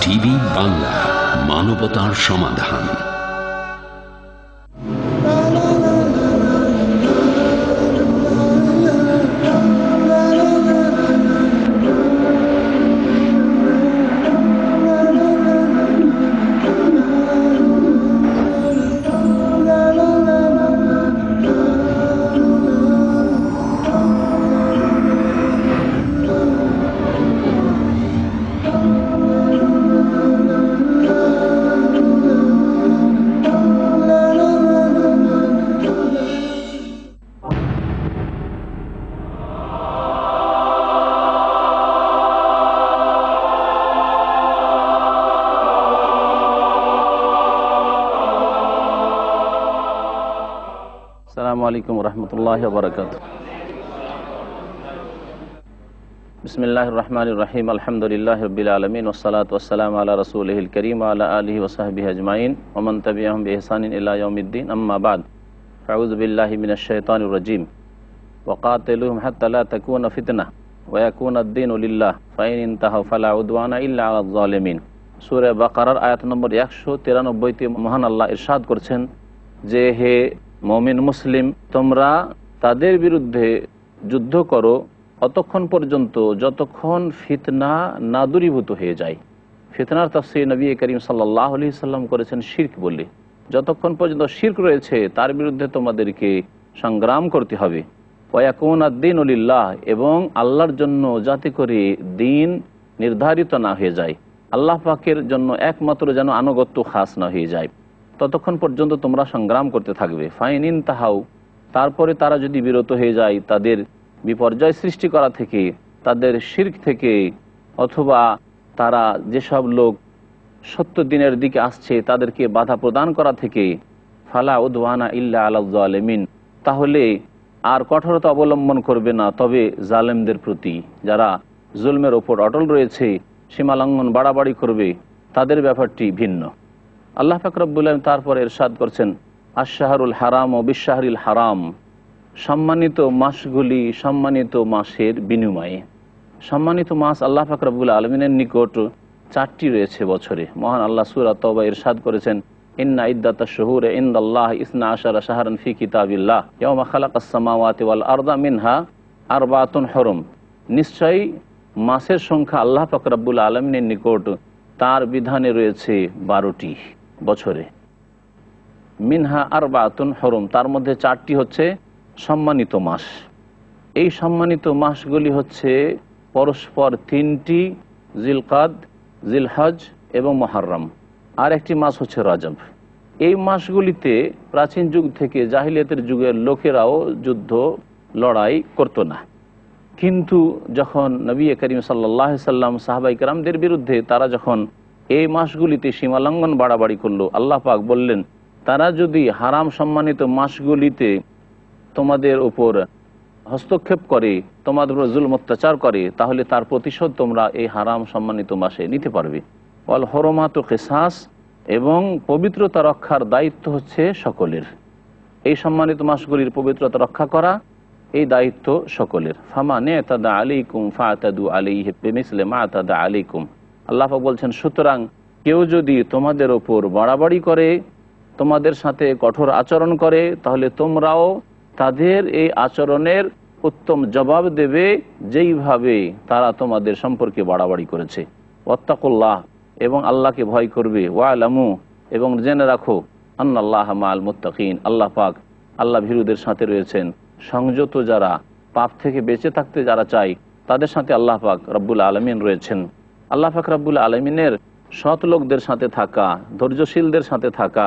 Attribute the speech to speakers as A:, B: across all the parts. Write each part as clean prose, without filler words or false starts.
A: TV Bangla, মানবতার সমাধান।
B: আসসালামু আলাইকুম রহমতুল্লাহি ওয়া বারাকাতুহু। বিসমিল্লাহির রহমানির রহিম। আলহামদুলিল্লাহি রাব্বিল আলামিন ওয়াসসালাতু ওয়াসসালামু আলা রাসূলিহিল কারীম ওয়া আলা আলিহি ওয়া সাহবিহি আজমাইন ওয়া মান তাবি'আহুম বিইহসানিন ইলা ইয়াউমিদ্দিন। আম্মা বা'দ। আউযু বিল্লাহি মিনাশ শাইতানির রাজীম। ওয়া কাতিলুহুম হাত্তা লা তাকুনা ফিতনাহ ওয়া ইয়াকুনা আদ-দীনু লিল্লাহ ফাইন ইনতাহাউ ফালা উদওয়ানা ইল্লা আলায যালিমিন। সূরা বাকারার আয়াত নম্বর 193 তে মহান আল্লাহ ইরশাদ করছেন যে, হে মুমিন মুসলিম, তোমরা তাদের বিরুদ্ধে যুদ্ধ করো অতক্ষণ পর্যন্ত যতক্ষণ ফিতনা না দূরীভূত হয়ে যায়। ফিতনার তাফসীর নবী করিম সাল্লাল্লাহু আলাইহি সাল্লাম করেছেন শিরক বলে। যতক্ষণ পর্যন্ত শিরক রয়েছে তার বিরুদ্ধে তোমাদেরকে সংগ্রাম করতে হবে। ওয়া ইয়াকুনা আদ-দীনু লিল্লাহ, এবং আল্লাহর জন্য যাতে করে দিন নির্ধারিত না হয়ে যায়, আল্লাহ পাকের জন্য একমাত্র যেন আনুগত্য খাস না হয়ে যায়, ততক্ষণ পর্যন্ত তোমরা সংগ্রাম করতে থাকবে। ফাইন ইনতাহাউ, তারপরে তারা যদি বিরত হয়ে যায় তাদের বিপর্যয় সৃষ্টি করা থেকে, তাদের শিরক থেকে, অথবা তারা যেসব লোক সত্য দিনের দিকে আসছে তাদেরকে বাধা প্রদান করা থেকে, ফালা উদওয়ানা ইল্লা আলায যালিমিন, তাহলে আর কঠোরতা অবলম্বন করবে না তবে জালেমদের প্রতি। যারা জুলমের ওপর অটল রয়েছে, সীমালঙ্ঘন বাড়াবাড়ি করবে, তাদের ব্যাপারটি ভিন্ন। আল্লাহ পাক রব্বুল আলামিন তারপর ইরশাদ করছেন, আশ-শাহরুল হারাম ও বিশ-শাহরিল হারাম, সম্মানিত মাসগুলি সম্মানিত মাসের বিনিময়ে। সম্মানিত মাস আল্লাহ পাক রব্বুল আলামিনের নিকট 4টি রয়েছে বছরে। মহান আল্লাহ সূরা তাওবা ইরশাদ করেছেন, ইন্না ইদ্দাতাশ শুহুরি ইনদাল্লাহি 12 শাহরান ফি কিতাবিল্লাহ ইয়াওমা খালাকাস সামাওয়াতি ওয়াল আরদা মিনহা আরবাতুন হুরুম। নিশ্চয়ই মাসের সংখ্যা আল্লাহ পাক রব্বুল আলামিনের নিকট তার বিধানে রয়েছে 12টি বছরে। মিনহা আরবাতুন হুরুম, তার মধ্যে 4টি হচ্ছে সম্মানিত মাস। এই সম্মানিত মাসগুলি হচ্ছে পরস্পর 3টি, জিলকাদ, জিলহজ এবং মুহররম। আর একটি মাস হচ্ছে রজব। এই মাসগুলিতে প্রাচীন যুগ থেকে জাহিলিয়াতের যুগের লোকেরাও যুদ্ধ লড়াই করতো না, কিন্তু যখন নবী করিম সাল্লাল্লাহু আলাইহি সাল্লাম সাহাবায়ে কেরামদের বিরুদ্ধে তারা যখন এই মাসগুলিতে সীমালঙ্ঘন বাড়াবাড়ি করলো, আল্লাহ পাক বললেন, তারা যদি হারাম সম্মানিত মাসগুলিতে তোমাদের উপর হস্তক্ষেপ করে, তোমাদের উপর জুলম অত্যাচার করে, তাহলে তার প্রতিশোধ তোমরা এই হারাম সম্মানিত মাসে নিতে পারবে। ওয়াল হুরুমাতু কিসাস, এবং পবিত্রতা রক্ষার দায়িত্ব হচ্ছে সকলের। এই সম্মানিত মাসগুলির পবিত্রতা রক্ষা করা এই দায়িত্ব সকলের। ফামান ইতাদা আলাইকুম ফাতাদু আলাইহি বিমিসলি মা আতাদা আলাইকুম। আল্লাহ পাক বলছেন, সুতরাং কেউ যদি তোমাদের ওপর বাড়াবাড়ি করে, তোমাদের সাথে কঠোর আচরণ করে, তাহলে তোমরাও তাদের এই আচরণের উত্তম জবাব দেবে যেইভাবে তারা তোমাদের সম্পর্কে বাড়াবাড়ি করেছে। ওয়াত্তাকুল্লাহ, এবং আল্লাহকে ভয় করবে। ওয়ালামু, এবং জেনে রাখো আন্নাল্লাহ মাআল মুত্তাকিন, আল্লাহ পাক আল্লাহ ভীরুদের সাথে রয়েছেন। সংযত যারা, পাপ থেকে বেঁচে থাকতে যারা চায়, তাদের সাথে আল্লাহ পাক রব্বুল আলমিন রয়েছেন। আল্লাহ পাক রব্বুল আলমিনের সৎ লোকদের সাথে থাকা, ধৈর্যশীলদের সাথে থাকা,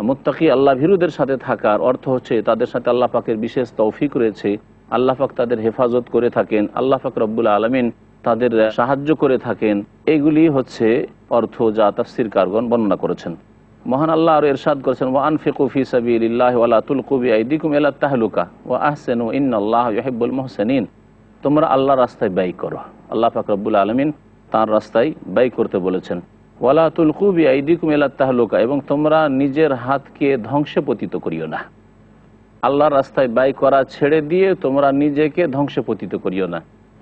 B: মুত্তাকি আল্লাহ ভীরুদের সাথে থাকার অর্থ হচ্ছে তাদের সাথে আল্লাহ পাকের বিশেষ তৌফিক রয়েছে। আল্লাহ পাক তাদের হেফাজত করে থাকেন, আল্লাহ পাক রব্বুল আলমিন তাদের সাহায্য করে থাকেন। এগুলি হচ্ছে অর্থ যা তাফসীরকারগণ বর্ণনা করেছেন। মহান আল্লাহ আর ইরশাদ করেছেন, ওয়া আনফিকু ফি সাবিলিল্লাহি ওয়া লা তুলকু বিআইদিকুম ইলা তাহলুকা ওয়া আহসিনু ইন্নাল্লাহা ইউহিব্বুল মুহসিনিন। তোমরা আল্লাহর রাস্তায় ব্যয় করো। আল্লাহ পাক রব্বুল আলামিন তার রাস্তায় ব্যয় করতে বলেছেন। ওয়া লা তুলকু বিআইদিকুম ইলা তাহলুকা, এবং তোমরা নিজের হাতকে ধ্বংসে পতিত করিও না। আল্লাহর রাস্তায় ব্যয় করা ছেড়ে দিয়ে তোমরা নিজেকে ধ্বংসে পতিত করিও না।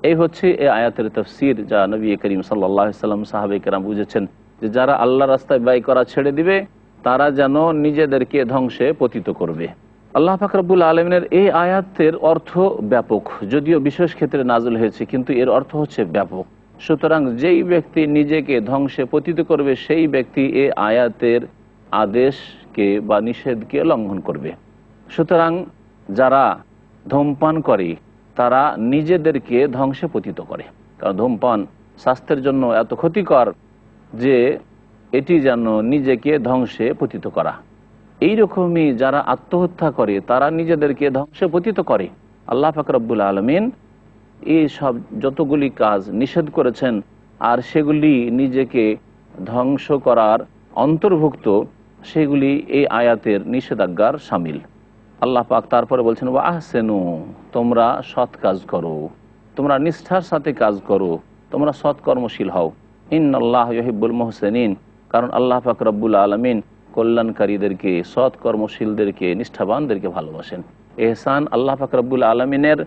B: এই হচ্ছে এই আয়াতের তাফসীর, যা নবী করিম সাল্লাল্লাহু আলাইহি ওয়াসাল্লাম সাহাবায়ে কেরাম বুঝেছেন যে যারা আল্লাহর রাস্তায় ব্যয় করা ছেড়ে দিবে তারা যেন নিজেদেরকে ধ্বংসে পতিত করবে। আল্লাহ পাক রব্বুল আলামিনের এই আয়াতের অর্থ ব্যাপক, যদিও বিশেষ ক্ষেত্রে নাযিল হয়েছে, কিন্তু এর অর্থ হচ্ছে ব্যাপক। সুতরাং যেই ব্যক্তি নিজেকে ধ্বংসে পতিত করবে সেই ব্যক্তি এই আয়াতের আদেশকে বা নিষেধকে লঙ্ঘন করবে। সুতরাং যারা ধূমপান করে তারা নিজেদেরকে ধ্বংসে পতিত করে, কারণ ধূমপান স্বাস্থ্যের জন্য এত ক্ষতিকর যে এটি যেন নিজেকে ধ্বংসে পতিত করা। এইরকমই যারা আত্মহত্যা করে তারা নিজেদেরকে ধ্বংসে পতিত করে। আল্লাহ পাক রব্বুল আলামিন এই সব যতগুলি কাজ নিষেধ করেছেন আর সেগুলি নিজেকে ধ্বংস করার অন্তর্ভুক্ত, সেগুলি এই আয়াতের নিষেধাজ্ঞার শামিল। আল্লাহ পাক তারপরে বলছেন, ওয়া আহসিনু, তোমরা সৎ কাজ করো, তোমরা নিষ্ঠার সাথে কাজ করো, তোমরা সৎকর্মশীল হও। ইন্নাল্লাহ ইউহিব্বুল মুহসিনিন, কারণ আল্লাহ পাক রব্বুল আলামিন কল্যাণকারীদেরকে, সৎকর্মশীলদেরকে, নিষ্ঠাবানদেরকে ভালোবাসেন। এহসান আল্লাহ পাক রব্বুল আলামিনের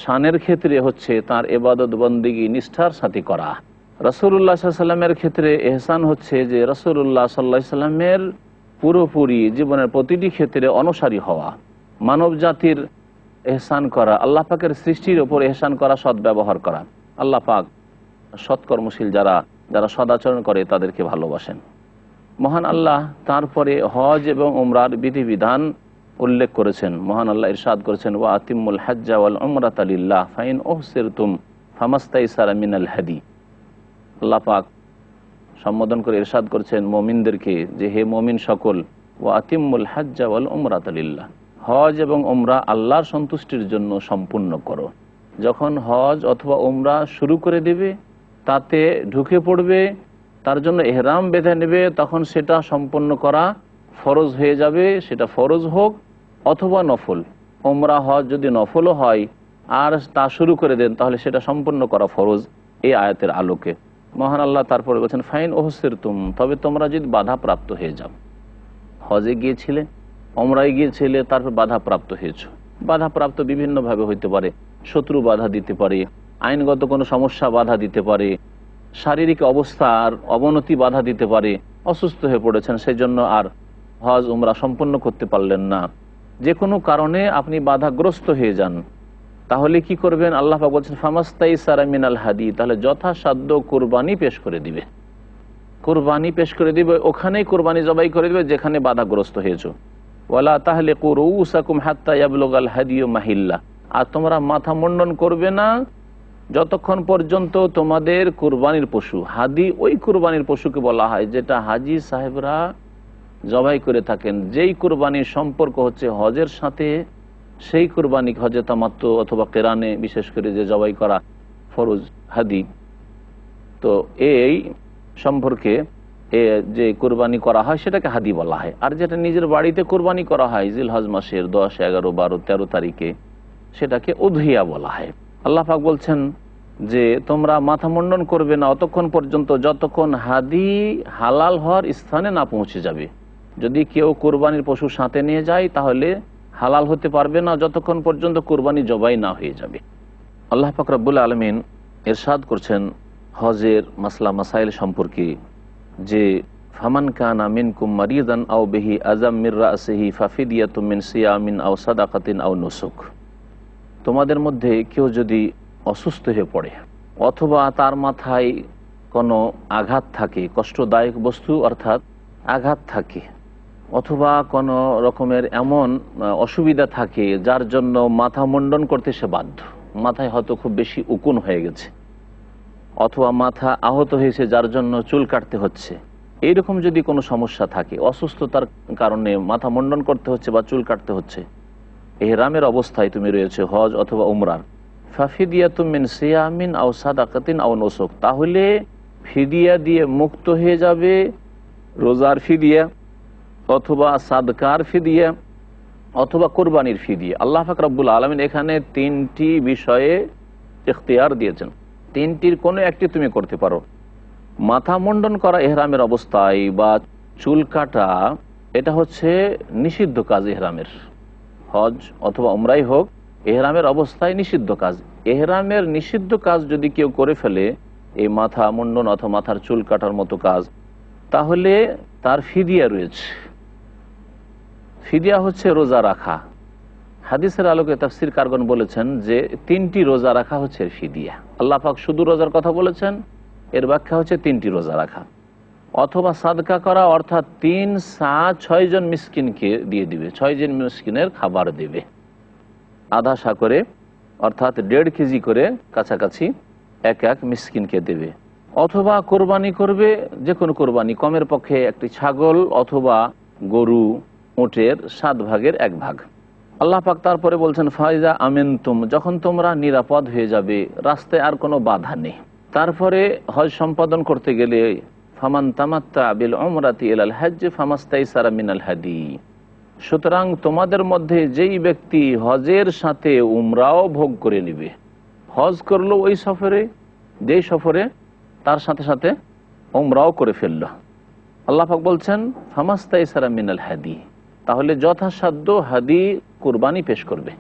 B: শানের ক্ষেত্রে হচ্ছে তার ইবাদত বন্দেগী নিষ্ঠার সাথে করা। রাসূলুল্লাহ সাল্লাল্লাহু আলাইহি ওয়াসাল্লামের ক্ষেত্রে এহসান হচ্ছে যে রাসূলুল্লাহ সাল্লাল্লাহু আলাইহি ওয়াসাল্লামের পুরোপুরি জীবনের প্রতিটি ক্ষেত্রে অনুসারী হওয়া। মানব জাতির এহসান করা, আল্লাহ পাকের সৃষ্টির ওপর এহসান করা, সদ্ব্যবহার করা। আল্লাহ পাক সৎকর্মশীল যারা সদাচরণ করে তাদেরকে ভালোবাসেন। মহান আল্লাহ তারপরে হজ এবং উমরার বিধিবিধান উল্লেখ করেছেন। মহান আল্লাহ ইরশাদ করেছেন, ওয়া আতিম্মুল হাজ্জা ওয়াল উমরাতা লিল্লাহ ফাইন উহসিরতুম ফামাস্তাইসারা মিনাল হাদি। আল্লাহ পাক সম্বোধন করে ইরশাদ করেছেন মুমিনদেরকে যে হে মুমিন সকল, ওয়া আতিম্মুল হাজ্জা ওয়াল উমরাতা লিল্লাহ, হজ এবং উমরা আল্লাহর সন্তুষ্টির জন্য সম্পূর্ণ করো। যখন হজ অথবা উমরা শুরু করে দেবে, তাতে ঢুকে পড়বে, তার জন্য ইহরাম বেঁধে নেবে, তখন সেটা সম্পন্ন করা ফরজ হয়ে যাবে। সেটা ফরজ হোক অথবা নফল। উমরা হজ যদি নফলও হয় আর তা শুরু করে দেন তাহলে সেটা সম্পন্ন করা ফরজ এই আয়াতের আলোকে। মহান আল্লাহ তারপরে বলছেন, ফাইন ওহসিরতুম, তবে তোমরা যদি বাধাপ্রাপ্ত হয়ে যাও। হজে গিয়েছিলে, উমরায় গিয়েছিলে, তারপর বাধাপ্রাপ্ত হয়েছ। বাধাপ্রাপ্ত বিভিন্নভাবে হইতে পারে। শত্রু বাধা দিতে পারে, আইনগত কোনো সমস্যা বাধা দিতে পারে, শারীরিক অবস্থার অবনতি বাধা দিতে পারে, অসুস্থ হয়ে পড়েছেন, সেই জন্য আর হজ উমরা সম্পন্ন করতে পারলেন না। যে কোনো কারণে আপনি বাধাগ্রস্ত হয়ে যান, তাহলে কি করবেন? আল্লাহ পাক বলছেন, ফামাস্তাইসারা মিনাল হাদি, তাহলে যথাসাধ্য কোরবানি পেশ করে দিবে। কোরবানি পেশ করে দিবে, ওখানেই কোরবানি জবাই করে দিবে যেখানে বাধাগ্রস্ত হয়েছ। ওয়ালা তাহলিকু রুউসাকুম হাত্তা ইয়াবলুগাল হাদিয়ু মাহিল্লা, আর তোমরা মাথা মুন্ডন করবে না যতক্ষণ পর্যন্ত তোমাদের কুরবানির পশু, হাদি ওই কুরবানির পশুকে বলা হয় যেটা হাজি সাহেবরা জবাই করে থাকেন। যেই কুরবানির সম্পর্ক হচ্ছে হজের সাথে, সেই কুরবানি হজে তামাত্তু অথবা কেরানে বিশেষ করে যে জবাই করা ফরজ হাদি, তো এই সম্পর্কে যে কুরবানি করা হয় সেটাকে হাদি বলা হয়। আর যেটা নিজের বাড়িতে কুরবানি করা হয় জিলহজ মাসের 10, 11, 12, 13 তারিখে, সেটাকে উযহিয়া বলা হয়। আল্লাহ পাক বলছেন যে তোমরা মাথা মুন্ডন করবে না অতক্ষণ পর্যন্ত যতক্ষণ হাদি হালাল হওয়ার স্থানে না পৌঁছে যাবে। যদি কেউ কুরবানির পশু সাথে নিয়ে যায় তাহলে হালাল হতে পারবে না যতক্ষণ পর্যন্ত কুরবানি জবাই না হয়ে যাবে। আল্লাহ পাক রব্বুল আলামিন ইরশাদ করছেন হজের মাসলা মাসাইল সম্পর্কে যে ফামান কানা মিনকুম মারিদান আও বিহি আযাম মির রাসিহি ফাফিদিয়াতুম মিন সিয়ামিন আও সাদাকাতিন আও নুসুক। তোমাদের মধ্যে কেউ যদি অসুস্থ হয়ে পড়ে অথবা তার মাথায় কোনো আঘাত থাকে, কষ্টদায়ক বস্তু অর্থাৎ আঘাত থাকে অথবা কোনো রকমের এমন অসুবিধা থাকে যার জন্য মাথা মুন্ডন করতে সে বাধ্য, মাথায় হয়তো খুব বেশি উকুন হয়ে গেছে অথবা মাথা আহত হয়েছে যার জন্য চুল কাটতে হচ্ছে, এইরকম যদি কোনো সমস্যা থাকে, অসুস্থতার কারণে মাথা মুন্ডন করতে হচ্ছে বা চুল কাটতে হচ্ছে, ইহরামের অবস্থায় তুমি রয়েছে হজ অথবা উমরার, ফাফিদিয়াতুম মিন সিয়ামিন আও সাদাকাতিন আও নুসুক, তাহলে ফিদিয়া দিয়ে মুক্ত হয়ে যাবে, রোজার ফিদিয়া অথবা সাদকার ফিদিয়া অথবা কোরবানির ফিদিয়া। আল্লাহ পাক রব্বুল আলামিন এখানে তিনটি বিষয়ে ইখতিয়ার দিয়েছেন, তিনটির কোনো একটি তুমি করতে পারো। মাথা মুন্ডন করা ইহরামের অবস্থায় বা চুল কাটা, এটা হচ্ছে নিষিদ্ধ কাজ ইহরামের, হজ অথবা উমরাই হোক ইহরামের অবস্থায় নিষিদ্ধ কাজ। ইহরামের নিষিদ্ধ কাজ যদি কেউ করে ফেলে, এই মাথা মুন্ডন অথবা মাথার চুল কাটার মতো কাজ, তাহলে তার ফিদিয়া রয়েছে। ফিদিয়া হচ্ছে রোজা রাখা। হাদিসের আলোকে তাফসীর কারগণ বলেছেন যে তিনটি রোজা রাখা হচ্ছে ফিদিয়া। আল্লাহ পাক শুধু রোজার কথা বলেছেন, এর ব্যাখ্যা হচ্ছে তিনটি রোজা রাখা, অথবা সাদকা করা, অর্থাৎ 3 সা 6 জন মিসকিনকে দিয়ে দিবে, 6 জন মিসকিনের খাবার দেবে, আধা সা করে অর্থাৎ 1.5 কেজি করে কাছাকাছি এক এক মিসকিনকে দেবে। অথবা কোরবানি করবে, যে কোনো কোরবানি, কমের পক্ষে একটি ছাগল অথবা গরু, উটের 7 ভাগের 1 ভাগ। আল্লাহ পাক তারপরে বলছেন ফাইজা আমিনতুম, যখন তোমরা নিরাপদ হয়ে যাবে, রাস্তায় আর কোনো বাধা নেই। তারপরে হজ সম্পাদন করতে গেলে ফামান তামাত্তা বিল উমরাতি ইলাল হজ্জ ফামাস্তাইসারা মিনাল হাদি, সুতরাং তোমাদের মধ্যে যেই ব্যক্তি হজের সাথে উমরাও ভোগ করে নিবে, হজ করলো ওই সফরে, যেই সফরে তার সাথে সাথে উমরাও করে ফেললো, আল্লাহ পাক বলছেন ফামাস্তাইসারা মিনাল হাদি, তাহলে যথাসাধ্য হাদি কুরবানি পেশ করবে।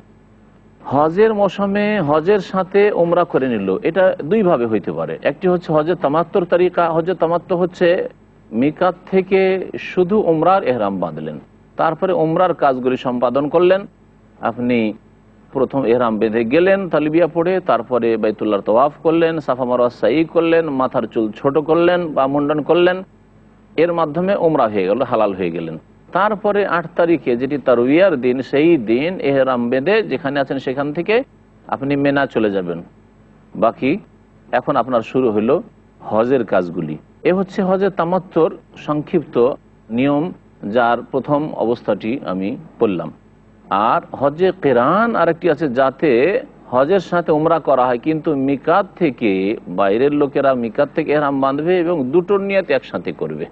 B: হজের মৌসুমে হজের সাথে উমরা করে নিল, এটা দুইভাবে হইতে পারে। একটি হচ্ছে হজের তামাত্তুর তরিকা। হজের তামাত্তু হচ্ছে মিকাত থেকে শুধু উমরার এহরাম বাঁধলেন, তারপরে উমরার কাজগুলি সম্পাদন করলেন। আপনি প্রথম এহরাম বেঁধে গেলেন তালবিয়া পড়ে, তারপরে বাইতুল্লাহর তওয়াফ করলেন, সাফা মারওয়া সাই করলেন, মাথার চুল ছোট করলেন বা মুন্ডন করলেন, এর মাধ্যমে উমরা হয়ে গেল, হালাল হয়ে গেলেন। তারপরে 8 তারিখে যেটি তারবিয়ার দিন, সেই দিন এহরাম বেঁধে যেখানে আছেন সেখান থেকে আপনি মেনা চলে যাবেন। বাকি এখন আপনার শুরু হলো হজের কাজগুলি। এ হচ্ছে হজের তামাত্তুর সংক্ষিপ্ত নিয়ম, যার প্রথম অবস্থাটি আমি বললাম। আর হজে কিরান আরেকটি আছে, যাতে হজের সাথে উমরা করা হয়, কিন্তু মিকাত থেকে বাইরের লোকেরা মিকাত থেকে এহরাম বাঁধবে এবং দুটোর নিয়ত একসাথে করবে,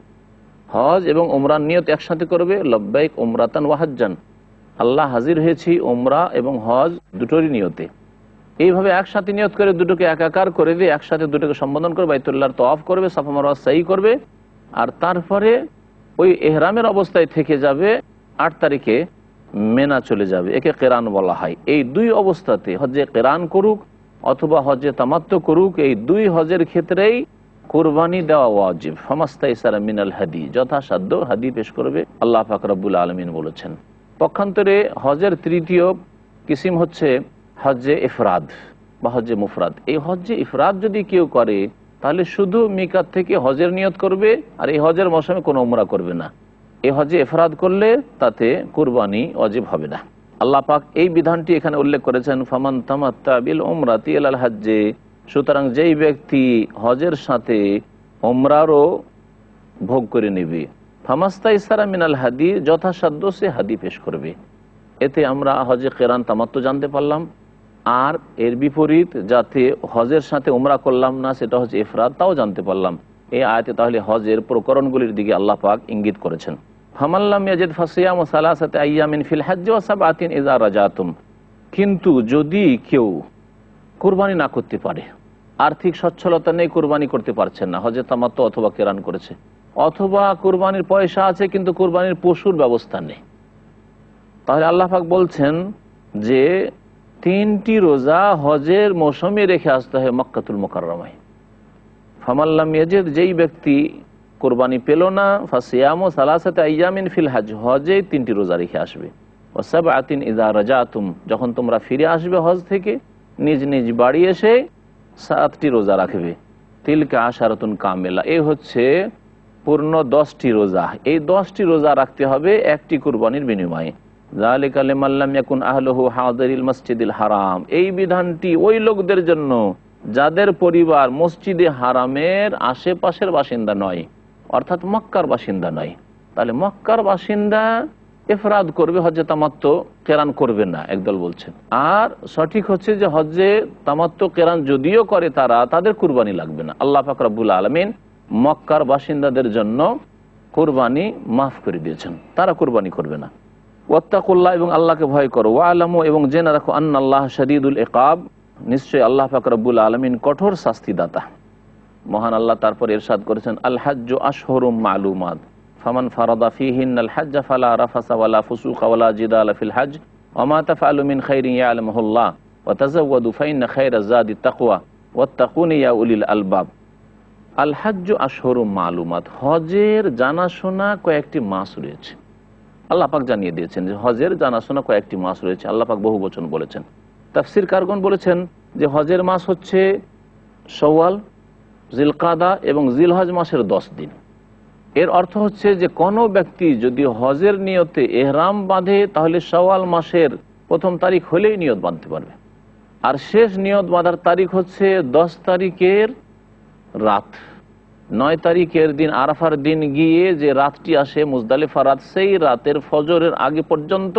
B: হজ এবং উমরার নিয়ত একসাথে করবে, লব্বাইক উমরাতান ওয়া হজ্জান, আল্লাহ হাজির হয়েছি উমরা এবং হজ দুটোরই নিয়তে। এইভাবে একসাথে নিয়ত করে দুটোকে একাকার করে দিয়ে একসাথে দুটোকে সম্বোধন করে বাইতুল্লাহর তওয়াফ করবে, সাফা মারওয়া সাই করবে, আর তারপরে ওই এহরামের অবস্থায় থেকে যাবে, 8 তারিখে মেনা চলে যাবে। একে কিরান বলা হয়। এই দুই অবস্থাতে হজে কিরান করুক অথবা হজে তামাত্তু করুক, এই দুই হজের ক্ষেত্রেই কুরবানি দেওয়া ওয়াজিব। ফামাস্তাইসারা মিনাল হাদি, যথাসাধ্য হাদি পেশ করবে, আল্লাহ পাক রব্বুল আলামিন বলেছেন। পক্ষান্তরে হজের তৃতীয় কিসিম হচ্ছে হজ্জে ইফরাদ বা হজ্জে মুফরাদ। এই হজ্জে ইফরাদ যদি কেউ করে, তাহলে শুধু মিকাত থেকে হজের নিয়ত করবে, আর এই হজের মৌসুমে কোনো উমরা করবে না। এই হজ্জে ইফরাদ করলে তাতে কুরবানি ওয়াজিব হবে না। আল্লাহ পাক এই বিধানটি এখানে উল্লেখ করেছেন, ফামান তামাত্তা বিল উমরাতি ইলাল হজ্জে, সুতরাং যেই ব্যক্তি হজের সাথে উমরারও ভোগ করে নেবে, ফামাস্তাইসারা মিনাল হাদি, যথাসাধ্য সে হাদি পেশ করবে। এতে আমরা হজে কিরান তামাত্তু জানতে পারলাম। আর এর বিপরীত, যাতে হজের সাথে উমরা করলাম না, সেটা হচ্ছে ইফরাদ, তাও জানতে পারলাম। এই আয়াতে তাহলে হজের প্রকরণগুলির দিকে আল্লাহ পাক ইঙ্গিত করেছেন। ফামাল্লাম ইয়াজিদ ফাসিয়ামু সালাসাতি আইয়ামিন ফিল হজ্জ ওয়া সাবআতিন ইযা রাজাতুম, কিন্তু যদি কেউ কুরবানি না করতে পারে, আর্থিক সচ্ছলতা নেই, কুরবানি করতে পারছেন না, হজে তামাত্তু অথবা কিরান করেছে, অথবা কুরবানির পয়সা আছে কিন্তু কুরবানির পশুর ব্যবস্থা নেই, তাহলে আল্লাহ পাক বলছেন যে 3টি রোজা হজের মৌসুমে রেখে আসতে হয় মক্কাতুল মুকাররমায়। ফামাল্লাম ইয়াজিদ, যেই ব্যক্তি কোরবানি পেল না, ফাসিয়ামু সালাসাতি আইয়ামিন ফিল হজ, হজে 3টি রোজা রেখে আসবে, ওয়া সাবআতিন ইযা রাজাতুম, যখন তোমরা ফিরে আসবে হজ থেকে, নিজ নিজ বাড়ি এসে 7টি রোজা রাখবে। তিলকা আশারাতুন কামিলা, এই হচ্ছে পূর্ণ 10টি রোজা, এই 10টি রোজা রাখতে হবে একটি কুরবানির বিনিময়ে। যালিকা লিমান লাম ইয়াকুন আহলুহু হাদিরিল মসজিদিল হারাম, এই বিধানটি ওই লোকদের জন্য যাদের পরিবার মসজিদে হারামের আশেপাশের বাসিন্দা নয়, অর্থাৎ মক্কার বাসিন্দা নয়। তাহলে মক্কার বাসিন্দা ইফরাদ করবে, হজ্জে তামাত্তু কেরান করবে না একদল বলছেন। আর সঠিক হচ্ছে যে হজ্জে তামাত্তু কেরান যদিও করে তারা, তাদের কুরবানি লাগবে না। আল্লাহ পাক রব্বুল আলামিন মক্কার বাসিন্দাদের জন্য কুরবানি মাফ করে দিয়েছেন, তারা কুরবানি করবে না। ওয়াত্তাকুল্লাহ, এবং আল্লাহকে ভয় করো। ওয়ালামু, এবং জেনে রাখো, আন্নাল্লাহ শাদীদুল ইকাব, নিশ্চয়ই আল্লাহ পাক রব্বুল আলামিন কঠোর শাস্তিদাতা। মহান আল্লাহ তারপর ইরশাদ করেছেন, আল হাজ্জু আশহুরুম মালুমাত ফামান ফারাদা ফীহিন্নাল হাজ্জ ফালা রাফাসা ওয়ালা ফুসুকা ওয়ালা জিদালা ফিল হজ্জ ওয়া মা তাফআলু মিন খাইরিন ইয়ালামুহুল্লাহ ওয়া তাযাওয়াদু ফাইন্না খায়রাজ যাদি তাকওয়া ওয়াত্তাকুনি ইয়া উলিল আলবাব। আল হাজ্জু আশহুরুম মালুমাত, হজের জানাশোনা কয়েকটি মাস রয়েছে। আল্লাহ পাক জানিয়ে দিয়েছেন যে হজের জানাশোনা কয়েকটি মাস রয়েছে। আল্লাহ পাক বহু বচন বলেছেন। তাফসীর কারগণ বলেছেন যে হজের মাস হচ্ছে শাওয়াল, জিলকাদা এবং জিলহজ মাসের 10 দিন। এর অর্থ হচ্ছে যে কোনো ব্যক্তি যদি হজের নিয়তে এহরাম বাঁধে তাহলে শাওয়াল মাসের 1ম তারিখ হলেই নিয়ত বাঁধতে পারবে। আর শেষ নিয়ত বাঁধার তারিখ হচ্ছে 10 তারিখের রাত। 9 তারিখের দিন আরাফার দিন গিয়ে যে রাতটি আসে মুজদালিফা রাত, সেই রাতের ফজরের আগে পর্যন্ত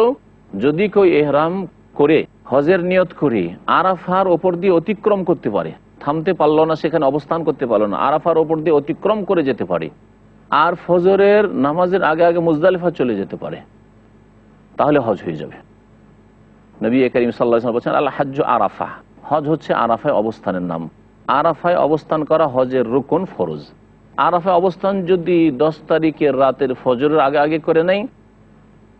B: যদি কেউ এহরাম করে হজের নিয়ত করে আরাফার ওপর দিয়ে অতিক্রম করতে পারে, থামতে পারলো না, সেখানে অবস্থান করতে পারলো না, আরাফার ওপর দিয়ে অতিক্রম করে যেতে পারে, আর ফজরের নামাজের আগে আগে মুজদালিফা চলে যেতে পারে, তাহলে হজ হয়ে যাবে। নবী করিম সাল্লাল্লাহু আলাইহি ওয়াসাল্লাম বলেছেন, আল হাজ্জু আরাফা, হজ হচ্ছে আরাফায় অবস্থানের নাম। আরাফায় অবস্থান করা হজের রুকন, ফরজ। আরাফায় অবস্থান যদি 10 তারিখের রাতের ফজরের আগে আগে করে নেই,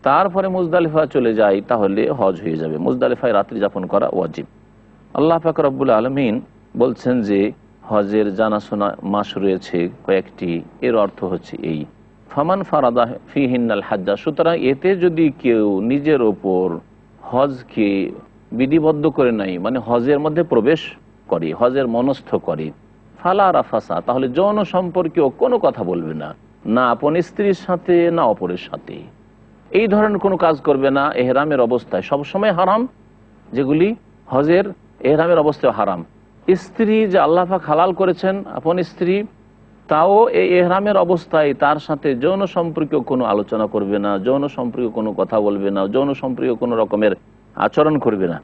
B: তারপরে মুজদালিফা চলে যায়, তাহলে হজ হয়ে যাবে। মুজদালিফায় রাত্রি যাপন করা ওয়াজিব। আল্লাহ পাক রব্বুল আলামিন বলছেন যে হজের জানাশোনা মাস রয়েছে কয়েকটি, এর অর্থ হচ্ছে এই, ফামান ফারাদা ফীহিন্নাল হাজ্জা, সুতরাং এতে যদি কেউ নিজের ওপর হজকে বিধিবদ্ধ করে নাই, মানে হজের মধ্যে প্রবেশ করে, হজের মনস্থ করে, ফালা রাফাসা, তাহলে যৌন সম্পর্কেও কোনো কথা বলবে না, না আপন স্ত্রীর সাথে না অপরের সাথে, এই ধরনের কোনো কাজ করবে না। এহরামের অবস্থায় সবসময় হারাম, যেগুলি হজের এহরামের অবস্থায় হারাম। স্ত্রী যে আল্লাহ পাক হালাল করেছেন আপন স্ত্রী, তাও এই এহরামের অবস্থায় তার সাথে যৌন সম্পর্কে কোনো আলোচনা করবে না, যৌন সম্পর্কে কোনো কথা বলবে না, যৌন সম্পর্কে কোনো রকমের আচরণ করবে না।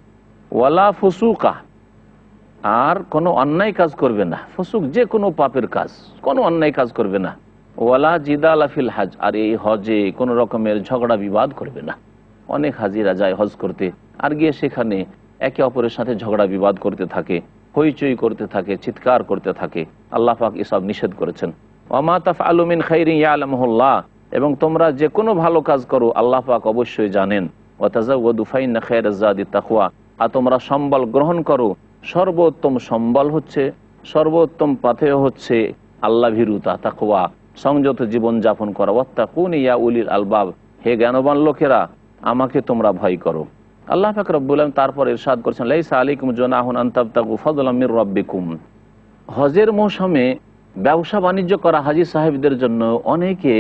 B: ওয়ালা ফুসুকা, আর কোনো অন্যায় কাজ করবে না। ফুসুক যে কোনো পাপের কাজ, কোনো অন্যায় কাজ করবে না। ওয়ালা জিদালা ফিল হজ, আর এই হজে কোনো রকমের ঝগড়া বিবাদ করবে না। অনেক হাজিরা যায় হজ করতে, আর গিয়ে সেখানে একে অপরের সাথে ঝগড়া বিবাদ করতে থাকে, হইচই করতে থাকে, চিৎকার করতে থাকে। আল্লাহ পাক এসব নিষেধ করেছেন। ওয়া মা তাফআলু মিন খাইরিন ইয়ালামুহুল্লাহ, এবং তোমরা যে কোনো ভালো কাজ করো আল্লাহ পাক অবশ্যই জানেন। ওয়া তাযাওয়াদু ফাইন্না খায়রাজ যাদি তাকওয়া, আর তোমরা সম্বল গ্রহণ করো, সর্বোত্তম সম্বল হচ্ছে, সর্বোত্তম পাথেয় হচ্ছে আল্লাহ ভীরুতা, তাকওয়া, সংযত জীবন যাপন করা। ওয়াত্তাকুনি ইয়া উলিল আলবাব, হে জ্ঞানবান লোকেরা আমাকে তোমরা ভয় করো। আল্লাহ পাক রব্বুল আলামিন তারপর ইরশাদ করেছেন, লাইসা আলাইকুম জুনাহুন আন তাবতাগু ফাদলাম মির রাব্বিকুম। হজের মৌসুমে ব্যবসা বাণিজ্য করা হাজী সাহেবদের জন্য অনেকে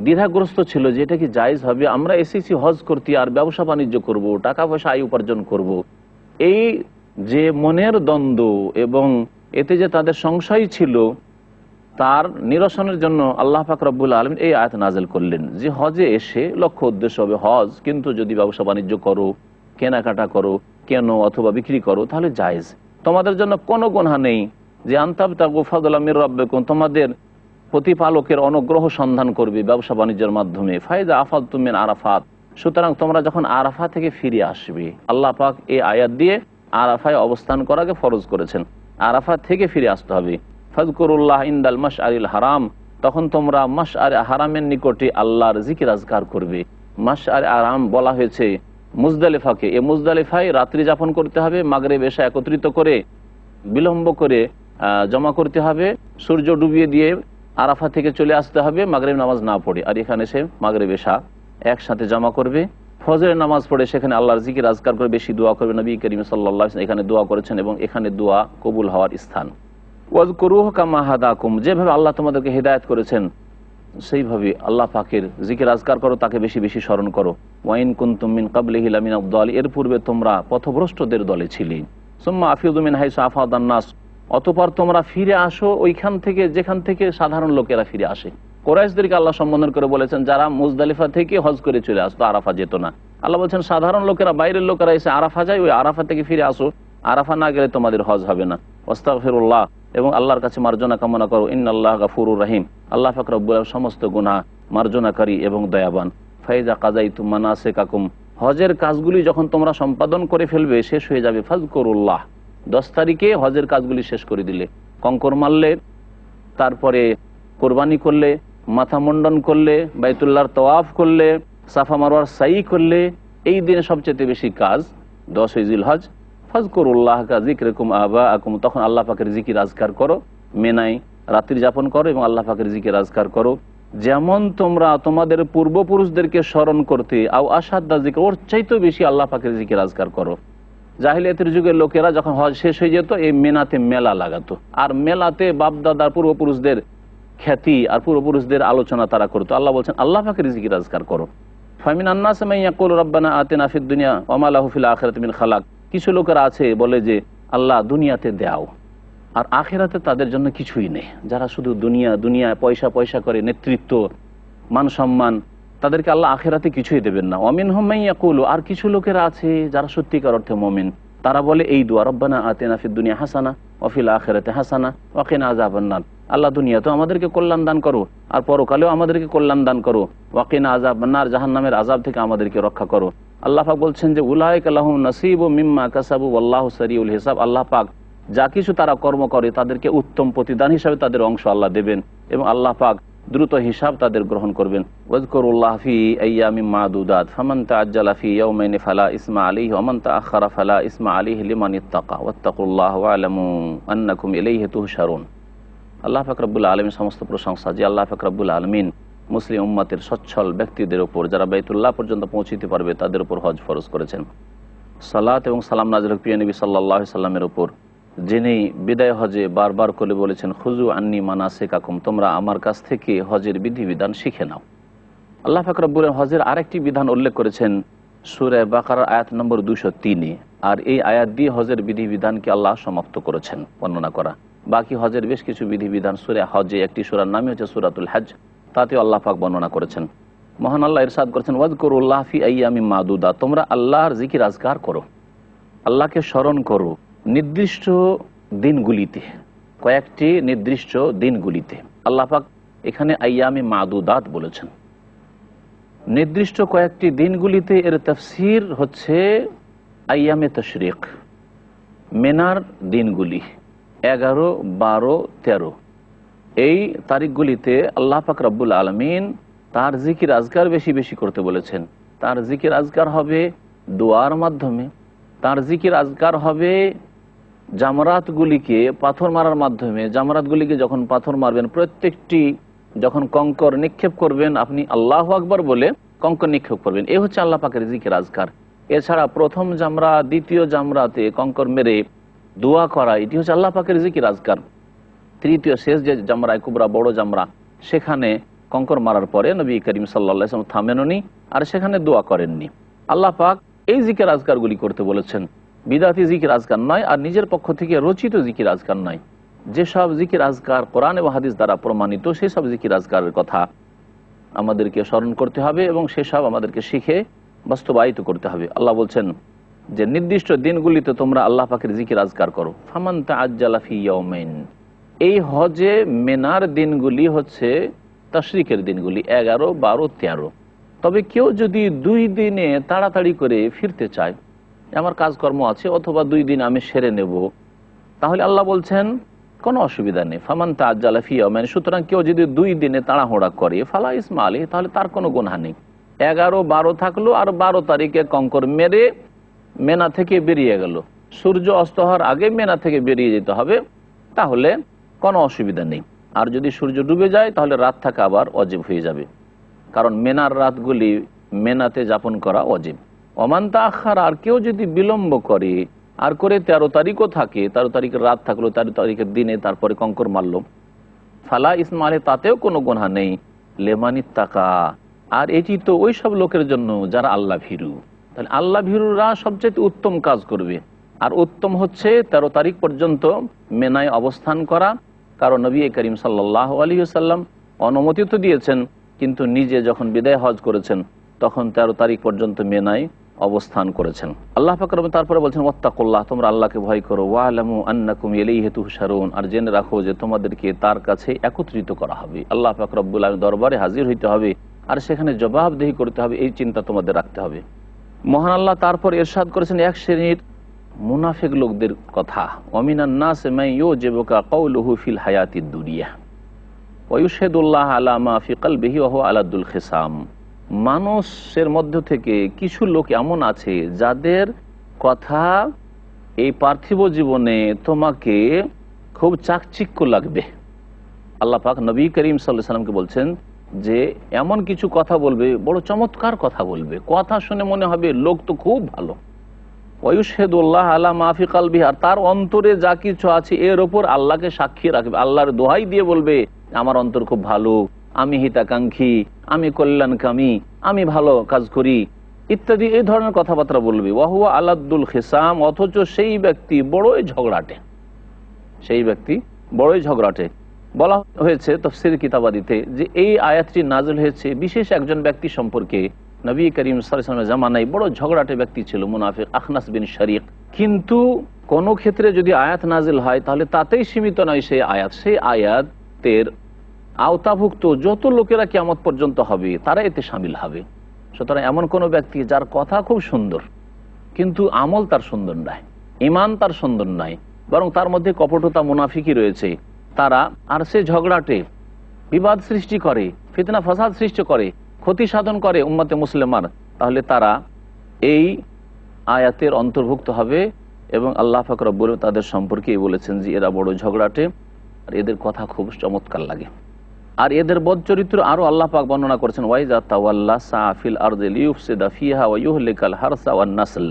B: দ্বিধাগ্রস্ত ছিল যে এটা কি জায়েজ হবে, আমরা এসেছি হজ করতে আর ব্যবসা বাণিজ্য করব, টাকা পয়সা আয় উপার্জন করব। এই যে মনের দ্বন্দ্ব এবং এতে যে তাদের সংশয় ছিল, তার নিরসনের জন্য আল্লাহ পাক রব্বুল আলামিন এই আয়াত নাযিল করলেন যে হজে এসে লক্ষ্য উদ্দেশ্য হবে হজ, কিন্তু যদি ব্যবসা বাণিজ্য করো, কেনাকাটা করো, কেন অথবা বিক্রি করো, তাহলে জায়েজ, তোমাদের জন্য কোনো গুনাহ নেই। যে আনতাবতাগু ফাদলাম মির রাব্বিকুম, তোমাদের প্রতিপালকের অনুগ্রহ সন্ধান করবে ব্যবসা বাণিজ্যের মাধ্যমে। ফাইদা আফাদতুম মিন আরাফাত, সুতরাং তোমরা যখন আরাফা থেকে ফিরে আসবে, আল্লাহ পাক এই আয়াত দিয়ে আরাফায় অবস্থান করাকে ফরজ করেছেন, আরাফা থেকে ফিরে আসতে হবে। ফাযকুরুল্লাহ ইনদাল মাশআরিল হারাম, তখন তোমরা মাশআরে হারামের নিকটে আল্লাহর জিকির আজকার করবে। মাশআরে হারাম বলা হয়েছে মুজদালিফাকে, এই মুজদালিফায় রাত্রি যাপন করতে হবে, মাগরিব এশা একত্রিত করে বিলম্ব করে জমা করতে হবে, সূর্য ডুবিয়ে দিয়ে আরাফা থেকে চলে আসতে হবে মাগরিব নামাজ না পড়ে, আর এখানে সে মাগরিব এশা একসাথে জমা করবে। ফজরের নামাজ পড়ে সেখানে আল্লাহর জিকির আজকার করে বেশি দোয়া করবে। নবী করিম সাল্লাল্লাহু আলাইহি ওয়াসাল্লাম এখানে দোয়া করেছেন এবং এখানে দোয়া কবুল হওয়ার স্থান। ওয়াজকুরুহু কামা হাদাকুম, যেভাবে আল্লাহ তোমাদেরকে হিদায়াত করেছেন সেইভাবে আল্লাহ পাকের জিকির আজকার করো, তাকে বেশি বেশি স্মরণ করো। ওয়াইন কুনতুম মিন ক্বাবলিহি লামিনাদ দালিন, এর পূর্বে তোমরা পথভ্রষ্টদের দলে ছিলে। সুম্মা আফিদু মিন হাইসু আফাদান নাস, অতঃপর তোমরা ফিরে আসো ওইখান থেকে যেখান থেকে সাধারণ লোকেরা ফিরে আসে। কুরাইশদেরকে আল্লাহ সম্বোধন করে বলেছেন যারা মুজদালিফা থেকে হজ করে চলে আসতো, আরাফা যেত না। আল্লাহ বলছেন সাধারণ লোকেরা, বাইরের লোকেরা এসে আরাফা যায়, ওই আরাফা থেকে ফিরে আসো, আরাফা না গেলে তোমাদের হজ হবে না। আস্তাগফিরুল্লাহ, এবং আল্লাহর কাছে মার্জনা কামনা করো। ইন্নাল্লাহ গাফুরুর রহিম, আল্লাহ পাক রব্বুল আলামিন সমস্ত গুনাহ মার্জনাকারী এবং দয়াবান। ফাইজা কাযাইতুম মানাসিকাকুম, হজের কাজগুলি যখন তোমরা সম্পাদন করে ফেলবে, শেষ হয়ে যাবে, ফাযকুরুল্লাহ, 10 তারিখে হজের কাজগুলি শেষ করে দিলে, কঙ্কর মারলে, তারপরে কোরবানি করলে, মাথা মুন্ডন করলে, বাইতুল্লাহর তওয়াফ করলে, সাফা মারওয়ার সাই করলে, এই দিনে সবচেয়ে বেশি কাজ 10 জিলহজ। ফাযকুরুল্লাহ কা যিকরিকুম আবাআকুম, তখন আল্লাহ পাকের জিকির আজকার করো, মেনায় রাত্রি যাপন করো এবং আল্লাহ পাকের জিকির আজকার করো, যেমন তোমরা তোমাদের পূর্বপুরুষদেরকে স্মরণ করতে, আও আশাদ্দা যিকর, ওর চাইতেও বেশি আল্লাহ পাকের জিকির আজকার করো। জাহিলিয়াতের যুগের লোকেরা যখন হজ শেষ হয়ে যেত, এই মেনাতে মেলা লাগাতো, আর মেলাতে বাপদাদার পূর্বপুরুষদের খ্যাতি আর পূর্বপুরুষদের আলোচনা তারা করতো। আল্লাহ বলছেন আল্লাহ পাকের জিকির আজকার করো। ফামিনান নাস মান ইয়াকুলু রাব্বানা আতিনা ফিদ দুনিয়া ওয়া মা লাহু ফিল আখিরাতি মিন খালাক, কিছু লোকেরা আছে বলে যে আল্লাহ দুনিয়াতে দাও, আর আখিরাতে তাদের জন্য কিছুই নেই। যারা শুধু দুনিয়া পয়সা পয়সা করে, নেতৃত্ব, মান সম্মান, তাদেরকে আল্লাহ আখিরাতে কিছুই দেবেন না। ওয়ামিনহুম মান ইয়াকুলু, আর কিছু লোকেরা আছে যারা সত্যিকার অর্থে মুমিন, তারা বলে এই দোয়া, রব্বানা আতিনা ফিদ দুনিয়া হাসানা ওয়া ফিল আখিরাতি হাসানা ওয়া কিনা আযাবান নার, আল্লাহ দুনিয়াতেও আমাদেরকে কল্যাণ দান করো আর পরকালেও আমাদেরকে কল্যাণ দান করো, ওয়া কিনা আযাবান নার, জাহান্নামের আযাব থেকে আমাদেরকে রক্ষা করো। আল্লাহ পাক বলছেন যে উলাইকা লাহুম নাসিবুম মিম্মা কাসাবু ওয়াল্লাহু সারিউল হিসাব, আল্লাহ পাক যা কিছু তারা কর্ম করে তাদেরকে উত্তম প্রতিদান হিসাবে তাদের অংশ আল্লাহ দেবেন এবং আল্লাহ পাক দ্রুত হিসাব তাদের গ্রহণ করবেন। ওয়াজকুরুল্লাহ ফি আইয়ামিম মাদুদাত ফামান তাআজ্জালা ফি ইয়াওমাইনি ফালা ইসমা আলাইহি ওয়া মান তাআখারা ফালা ইসমা আলাইহি লিমান ইত্তাকা ওয়াত্তাকুল্লাহ ওয়া'লামু আন্নাকুম ইলাইহি তুহশারুন। আল্লাহ পাক রব্বুল আলামিন সমস্ত প্রশংসা যে আল্লাহ পাক রব্বুল আলামিন মুসলিম উম্মতের সচ্ছল ব্যক্তিদের উপর, যারা বাইতুল্লাহ পর্যন্ত পৌঁছিতে পারবে, তাদের উপর হজ ফরজ করেছেন। সালাত এবং সালাম নাযিল হোক প্রিয় নবী সাল্লাল্লাহু আলাইহি সাল্লামের উপর, যিনি বিদায় হজে বারবার করে বলেছেন খুযু আন্নী মানাসিকাকুম, তোমরা আমার কাছ থেকে হজের বিধিবিধান শিখে নাও। আল্লাহ পাক রব্বুল আলামিন হজের আরেকটি বিধান উল্লেখ করেছেন সূরা বাকারার আয়াত নম্বর 203, আর এই আয়াত দিয়ে হজের বিধিবিধানকে আল্লাহ সমাপ্ত করেছেন বর্ণনা করা। বাকি হজের বেশ কিছু বিধিবিধান সূরা হজে, একটি সূরার নামই হচ্ছে সূরাতুল হজ, তাতেও আল্লাহ পাক বর্ণনা করেছেন। মহান আল্লাহ ইরশাদ করেছেন ওয়াজকুরুল্লাহ ফি আইয়ামিম মাদুদাত, তোমরা আল্লাহর জিকির আজকার করো, আল্লাহকে স্মরণ করো নির্দিষ্ট দিনগুলিতে, কয়েকটি নির্দিষ্ট দিনগুলিতে। আল্লাহ পাক এখানে আইয়ামে মাদুদাত বলেছেন, নির্দিষ্ট কয়েকটি দিনগুলিতে। এর তাফসীর হচ্ছে আইয়ামে তাশরিক, মেনার দিনগুলি 11, 12, 13, এই তারিখগুলিতে আল্লাহ পাক রব্বুল আলামিন তার জিকির আজকার বেশি বেশি করতে বলেছেন। তার জিকির আজকার হবে দোয়ার মাধ্যমে, তার জিকির আজকার হবে জামরাতগুলিকে পাথর মারার মাধ্যমে। জামরাতগুলিকে যখন পাথর মারবেন, প্রত্যেকটি যখন কঙ্কর নিক্ষেপ করবেন, আপনি আল্লাহু আকবার বলে কঙ্কর নিক্ষেপ করবেন। এই হচ্ছে আল্লাহ পাকের জিকির আজকার। এছাড়া প্রথম জামরা, দ্বিতীয় জামরাতে কঙ্কর মেরে দোয়া করা, এটি হচ্ছে আল্লাহ পাকের জিকির আজকার। তৃতীয় শেষ যে জামরায় কুবরা, বড় জামরা, সেখানে কঙ্কর মারার পরে নবী করিম সাল্লাল্লাহু আলাইহি ওয়াসাল্লাম থামেননি আর সেখানে দোয়া করেননি। আল্লাহ পাক এই জিকির আজকারগুলি করতে বলেছেন, বিদাতি জিকির আজকার নয়, আর নিজের পক্ষ থেকে রচিত জিকির আজকার নয়। যেসব জিকির আজকার কোরআন এবং হাদিস দ্বারা প্রমাণিত, সেই সব জিকির আজকারের কথা আমাদেরকে স্মরণ করতে হবে এবং সেসব আমাদেরকে শিখে বাস্তবায়িত করতে হবে। আল্লাহ বলছেন যে নির্দিষ্ট দিনগুলিতে তোমরা আল্লাহ পাকের জিকির আজকার করো। ফামান তাআজ্জালা ফি ইয়াওমাইন, এই হজে মেনার দিনগুলি হচ্ছে তাশরিকের দিনগুলি 11, 12, 13। তবে কেউ যদি 2 দিনে তাড়াতাড়ি করে ফিরতে চায়, আমার কাজকর্ম আছে অথবা 2 দিন আমি সেরে নেব, তাহলে আল্লাহ বলছেন কোনো অসুবিধা নেই। ফামান তাআজ্জালা ফি ইয়াওমাইন, সুতরাং কেউ যদি 2 দিনে তাড়াহুড়া করে ফালা ইসমা আলাইহি, তাহলে তার কোনো গুনাহ নেই। 11, 12 থাকলো আর 12 তারিখে কঙ্কর মেরে মেনা থেকে বেরিয়ে গেল, সূর্য অস্ত হওয়ার আগে মেনা থেকে বেরিয়ে যেতে হবে, তাহলে কোনো অসুবিধা নেই। আর যদি সূর্য ডুবে যায় তাহলে রাত থাকা আবার ওয়াজিব হয়ে যাবে, কারণ মেনার রাতগুলি মেনাতে যাপন করা ওয়াজিব। ওমান তাআখারা, আর কেউ যদি বিলম্ব করে আর করে 13 তারিখও থাকে, 13 তারিখের রাত থাকলো, 13 তারিখের দিনে তারপরে কঙ্কর মারল, ফালা ইসমালে, তাতেও কোনো গুনাহ নেই, লেমানিত তাকা, আর এটি তো ওই সব লোকের জন্য যারা আল্লাহ ভীরু। তাহলে আল্লাহ ভীরুরা সবচেয়ে উত্তম কাজ করবে, আর উত্তম হচ্ছে 13 তারিখ পর্যন্ত মেনায় অবস্থান করা। কারণ নবী করিম সাল্লাল্লাহু আলাইহি ওয়াসাল্লাম অনুমতি তো দিয়েছেন, কিন্তু নিজে যখন বিদায় হজ করেছেন তখন 13 তারিখ পর্যন্ত মেনায় অবস্থান করেছেন। আল্লাহ পাক রব্বুল তারপরে বলছেন ওয়াত্তাকুল্লাহ, তোমরা আল্লাহকে ভয় করো, ওয়ালামু আন্নাকুম ইলাইহি তুহশারুন, আর জেনে রাখো যে তোমাদেরকে তার কাছে একত্রিত করা হবে, আল্লাহ পাক রব্বুল আলামিন দরবারে হাজির হইতে হবে, আর সেখানে জবাবদিহি করতে হবে, এই চিন্তা তোমাদের রাখতে হবে। মহান আল্লাহ তারপর ইরশাদ করেছেন এক শ্রেণীর মুনাফিক লোকদের কথা, ওয়ামিনান নাস মান ইউজিবুকা কাউলুহু ফিল হায়াতিদ দুনিয়া ওয়া ইউশহিদুল্লাহ আলা মা ফি কলবিহি ওয়া হুয়া আলাদুল খিসাম। মানুষের মধ্য থেকে কিছু লোক এমন আছে যাদের কথা এই পার্থিব জীবনে তোমাকে খুব চাকচিক্য লাগবে। আল্লাহ পাক নবী করিম সাল্লাল্লাহু আলাইহি সাল্লামকে বলছেন যে এমন কিছু কথা বলবে, বড় চমৎকার কথা বলবে, কথা শুনে মনে হবে লোক তো খুব ভালো। ওয়ায়ুশহিদুল্লাহ আলা মা ফি কলবিহি, আর তার অন্তরে যা কিছু আছে এর ওপর আল্লাহকে সাক্ষী রাখবে, আল্লাহর দোহাই দিয়ে বলবে আমার অন্তর খুব ভালো, আমি হিতাকাঙ্ক্ষী, আমি কল্যাণকামী, আমি ভালো কাজ করি ইত্যাদি, এই ধরনের কথাবার্তা বলবে। ওয়াহুয়া আলাদুল খিসাম, অথচ সেই ব্যক্তি বড়ই ঝগড়াটে, সেই ব্যক্তি বড়ই ঝগড়াটে। বলা হয়েছে তাফসীর কিতাবাদিতে যে এই আয়াতটি নাযিল হয়েছে বিশেষ একজন ব্যক্তি সম্পর্কে। নবী করিম সাল্লাল্লাহু আলাইহি ওয়াসাল্লামের জামানায় বড় ঝগড়াটে ব্যক্তি ছিল মুনাফিক আখনাস বিন শারিক। কিন্তু কোন ক্ষেত্রে যদি আয়াত নাযিল হয় তাহলে তাতেই সীমিত নয় সেই আয়াত, সেই আয়াতের আওতাভুক্ত যত লোকেরা কিয়ামত পর্যন্ত হবে তারা এতে শামিল হবে। সুতরাং এমন কোনো ব্যক্তি যার কথা খুব সুন্দর কিন্তু আমল তার সুন্দর নয়, ঈমান তার সুন্দর নয়, বরং তার মধ্যে কপটতা মুনাফিকি রয়েছে, তারা আর সে ঝগড়াটে বিবাদ সৃষ্টি করে, ফিতনা ফাসাদ সৃষ্টি করে, ক্ষতি সাধন করে উম্মতে মুসলিমার, তাহলে তারা এই আয়াতের অন্তর্ভুক্ত হবে। এবং আল্লাহ পাক রব্বুল আলামিন তাদের সম্পর্কেই বলেছেন যে এরা বড় ঝগড়াটে, আর এদের কথা খুব চমৎকার লাগে। আর এদের বদ চরিত্র আরো আল্লাহ পাক বর্ণনা করেছেন, ওয়াইজা তাওয়াল্লা সাফিল আরদি লিউফসিদা ফিহা ওয়া ইউহলিকাল হারসা ওয়ান নাসল।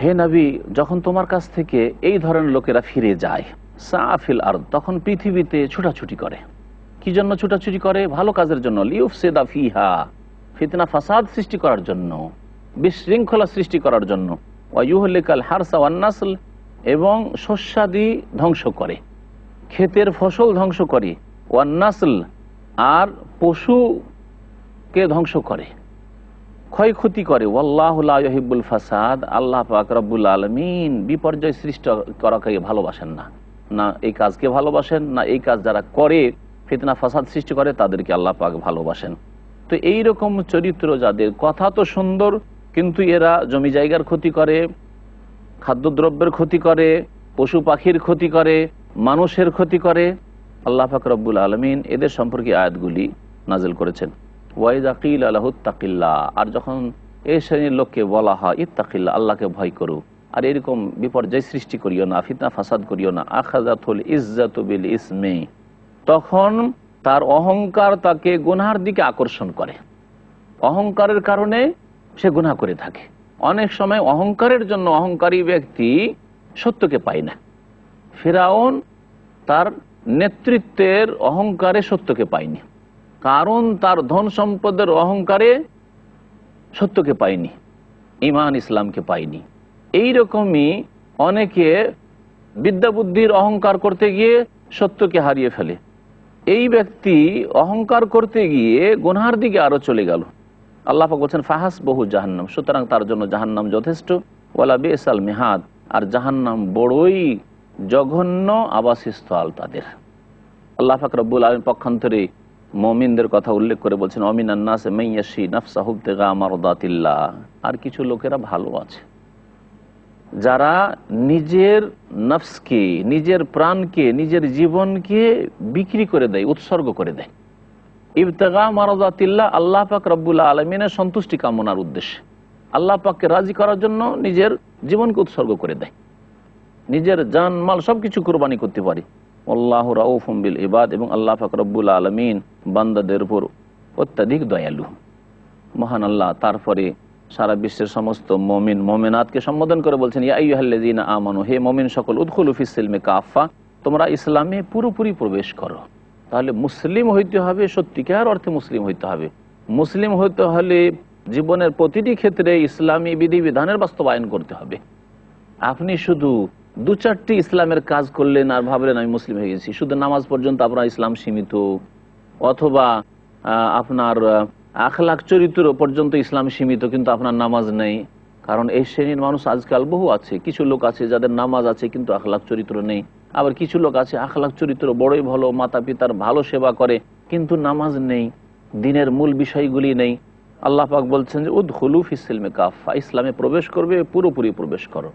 B: হে নবী, যখন তোমার কাছ থেকে এই ধরনের লোকেরা ফিরে যায়, সাফিল আরদ, তখন পৃথিবীতে ছুটাছুটি করে। কি জন্য ছুটাছুটি করে? ভালো কাজের জন্য। লিউফসিদা ফিহা, ফিতনা ফাসাদ সৃষ্টি করার জন্য, বিশৃঙ্খলা সৃষ্টি করার জন্য। ওয়া ইউহলিকাল হারসা ওয়ান নাসল, এবং শস্যাদি ধ্বংস করে, ক্ষেতের ফসল ধ্বংস করে। ওয়ান নাসল, আর পশুকে ধ্বংস করে, ক্ষয়ক্ষতি করে। ওয়াল্লাহু লা ইউহিব্বুল ফাসাদ, আল্লাহ পাক রব্বুল আলামিন বিপর্যয় সৃষ্টি করাকে ভালোবাসেন না, না এই কাজকে ভালোবাসেন, না এই কাজ যারা করে ফিতনা ফাসাদ সৃষ্টি করে তাদেরকে আল্লাহ পাক ভালোবাসেন। তো এই রকম চরিত্র যাদের, কথা তো সুন্দর কিন্তু এরা জমি জায়গার ক্ষতি করে, খাদ্যদ্রব্যের ক্ষতি করে, পশু পাখির ক্ষতি করে, মানুষের ক্ষতি করে, আল্লাহ পাক রব্বুল আলামিন এদের সম্পর্কে আয়াতগুলি নাজিল করেছেন। ওয়াইযা কিলা লাহু ইত্তাকিল্লাহ, আর যখন এই শ্রেণীর লোককে বলা হয় ইত্তাকিল্লাহ, আল্লাহকে ভয় করো, আর এরকম বিপর্যয় সৃষ্টি করিও না, ফিতনা ফাসাদ করিও না, আখাযাতুল ইজ্জাতু বিল ইসমি, তখন তার অহংকার তাকে গুনাহের দিকে আকর্ষণ করে। অহংকারের কারণে সে গুনাহ করে থাকে। অনেক সময় অহংকারের জন্য অহংকারী ব্যক্তি সত্যকে পায় না। ফিরআউন তার নেতৃত্বের অহংকারে সত্যকে পায়নি, কারণ তার ধন সম্পদের অহংকারে সত্যকে পায়নি, ঈমান ইসলামকে পায়নি। এইরকমই অনেকে বিদ্যা বুদ্ধির অহংকার করতে গিয়ে সত্যকে হারিয়ে ফেলে। এই ব্যক্তি অহংকার করতে গিয়ে গুনাহের দিকে আরো চলে গেল। আল্লাহ পাক বলছেন ফাহাসবুহু জাহান্নাম, সুতরাং তার জন্য জাহান্নাম যথেষ্ট। ওয়ালা বিসাল মিহাদ, আর জাহান্নাম বড়ই জঘন্য আবাসস্থল তাদের। আল্লাহ পাক রব্বুল আলামিন পক্ষান্তরে মুমিনদের কথা উল্লেখ করে বলছেন অমিনান নাস মাইয়াশি নাফসাহু ইবতিগা মারদাতিল্লাহ, আর কিছু লোকেরা ভালো আছে যারা নিজের নফসকে, নিজের প্রাণকে, নিজের জীবনকে বিক্রি করে দেয়, উৎসর্গ করে দেয় ইবতিগা মারদাতিল্লাহ, আল্লাহ পাক রব্বুল আলামিনের সন্তুষ্টি কামনার উদ্দেশ্যে, আল্লাহ পাককে রাজি করার জন্য নিজের জীবনকে উৎসর্গ করে দেয়, নিজের জান মাল সবকিছু কুরবানি করতে পারে। আল্লাহু রাউফুম বিল ইবাদ, এবং আল্লাহ পাক রব্বুল আলামিন বান্দাদের উপর অত্যাধিক দয়ালু। মহান আল্লাহ তারপরে সারা বিশ্বের সমস্ত মমিন মমিনাতকে সম্বোধন করে বলছেন, ইয়া আইয়ুহাল্লাযীনা আমানু, হে মমিন সকল, উদখুলু ফিস সিলমি কাফা, তোমরা ইসলামে পুরোপুরি প্রবেশ করো। তাহলে মুসলিম হইতে হবে, সত্যিকার অর্থে মুসলিম হইতে হবে। মুসলিম হইতে হলে জীবনের প্রতিটি ক্ষেত্রে ইসলামী বিধিবিধানের বাস্তবায়ন করতে হবে। আপনি শুধু 2-4টি ইসলামের কাজ করলেন আর ভাবলেন আমি মুসলিম হয়ে গেছি, শুধু নামাজ পর্যন্ত আপনার ইসলাম সীমিত, অথবা আপনার আখলাক চরিত্র পর্যন্ত ইসলাম সীমিত কিন্তু আপনার নামাজ নেই। কারণ এই শ্রেণীর মানুষ আজকাল বহু আছে। কিছু লোক আছে যাদের নামাজ আছে কিন্তু আখলাক চরিত্র নেই, আবার কিছু লোক আছে আখলাক চরিত্র বড়ই ভালো, মাতা পিতার ভালো সেবা করে, কিন্তু নামাজ নেই, দিনের মূল বিষয়গুলি নেই। আল্লাহ পাক বলছেন যে উদখুলু ফিস সিলমি কাফা, ইসলামে প্রবেশ করবে, পুরোপুরি প্রবেশ করো।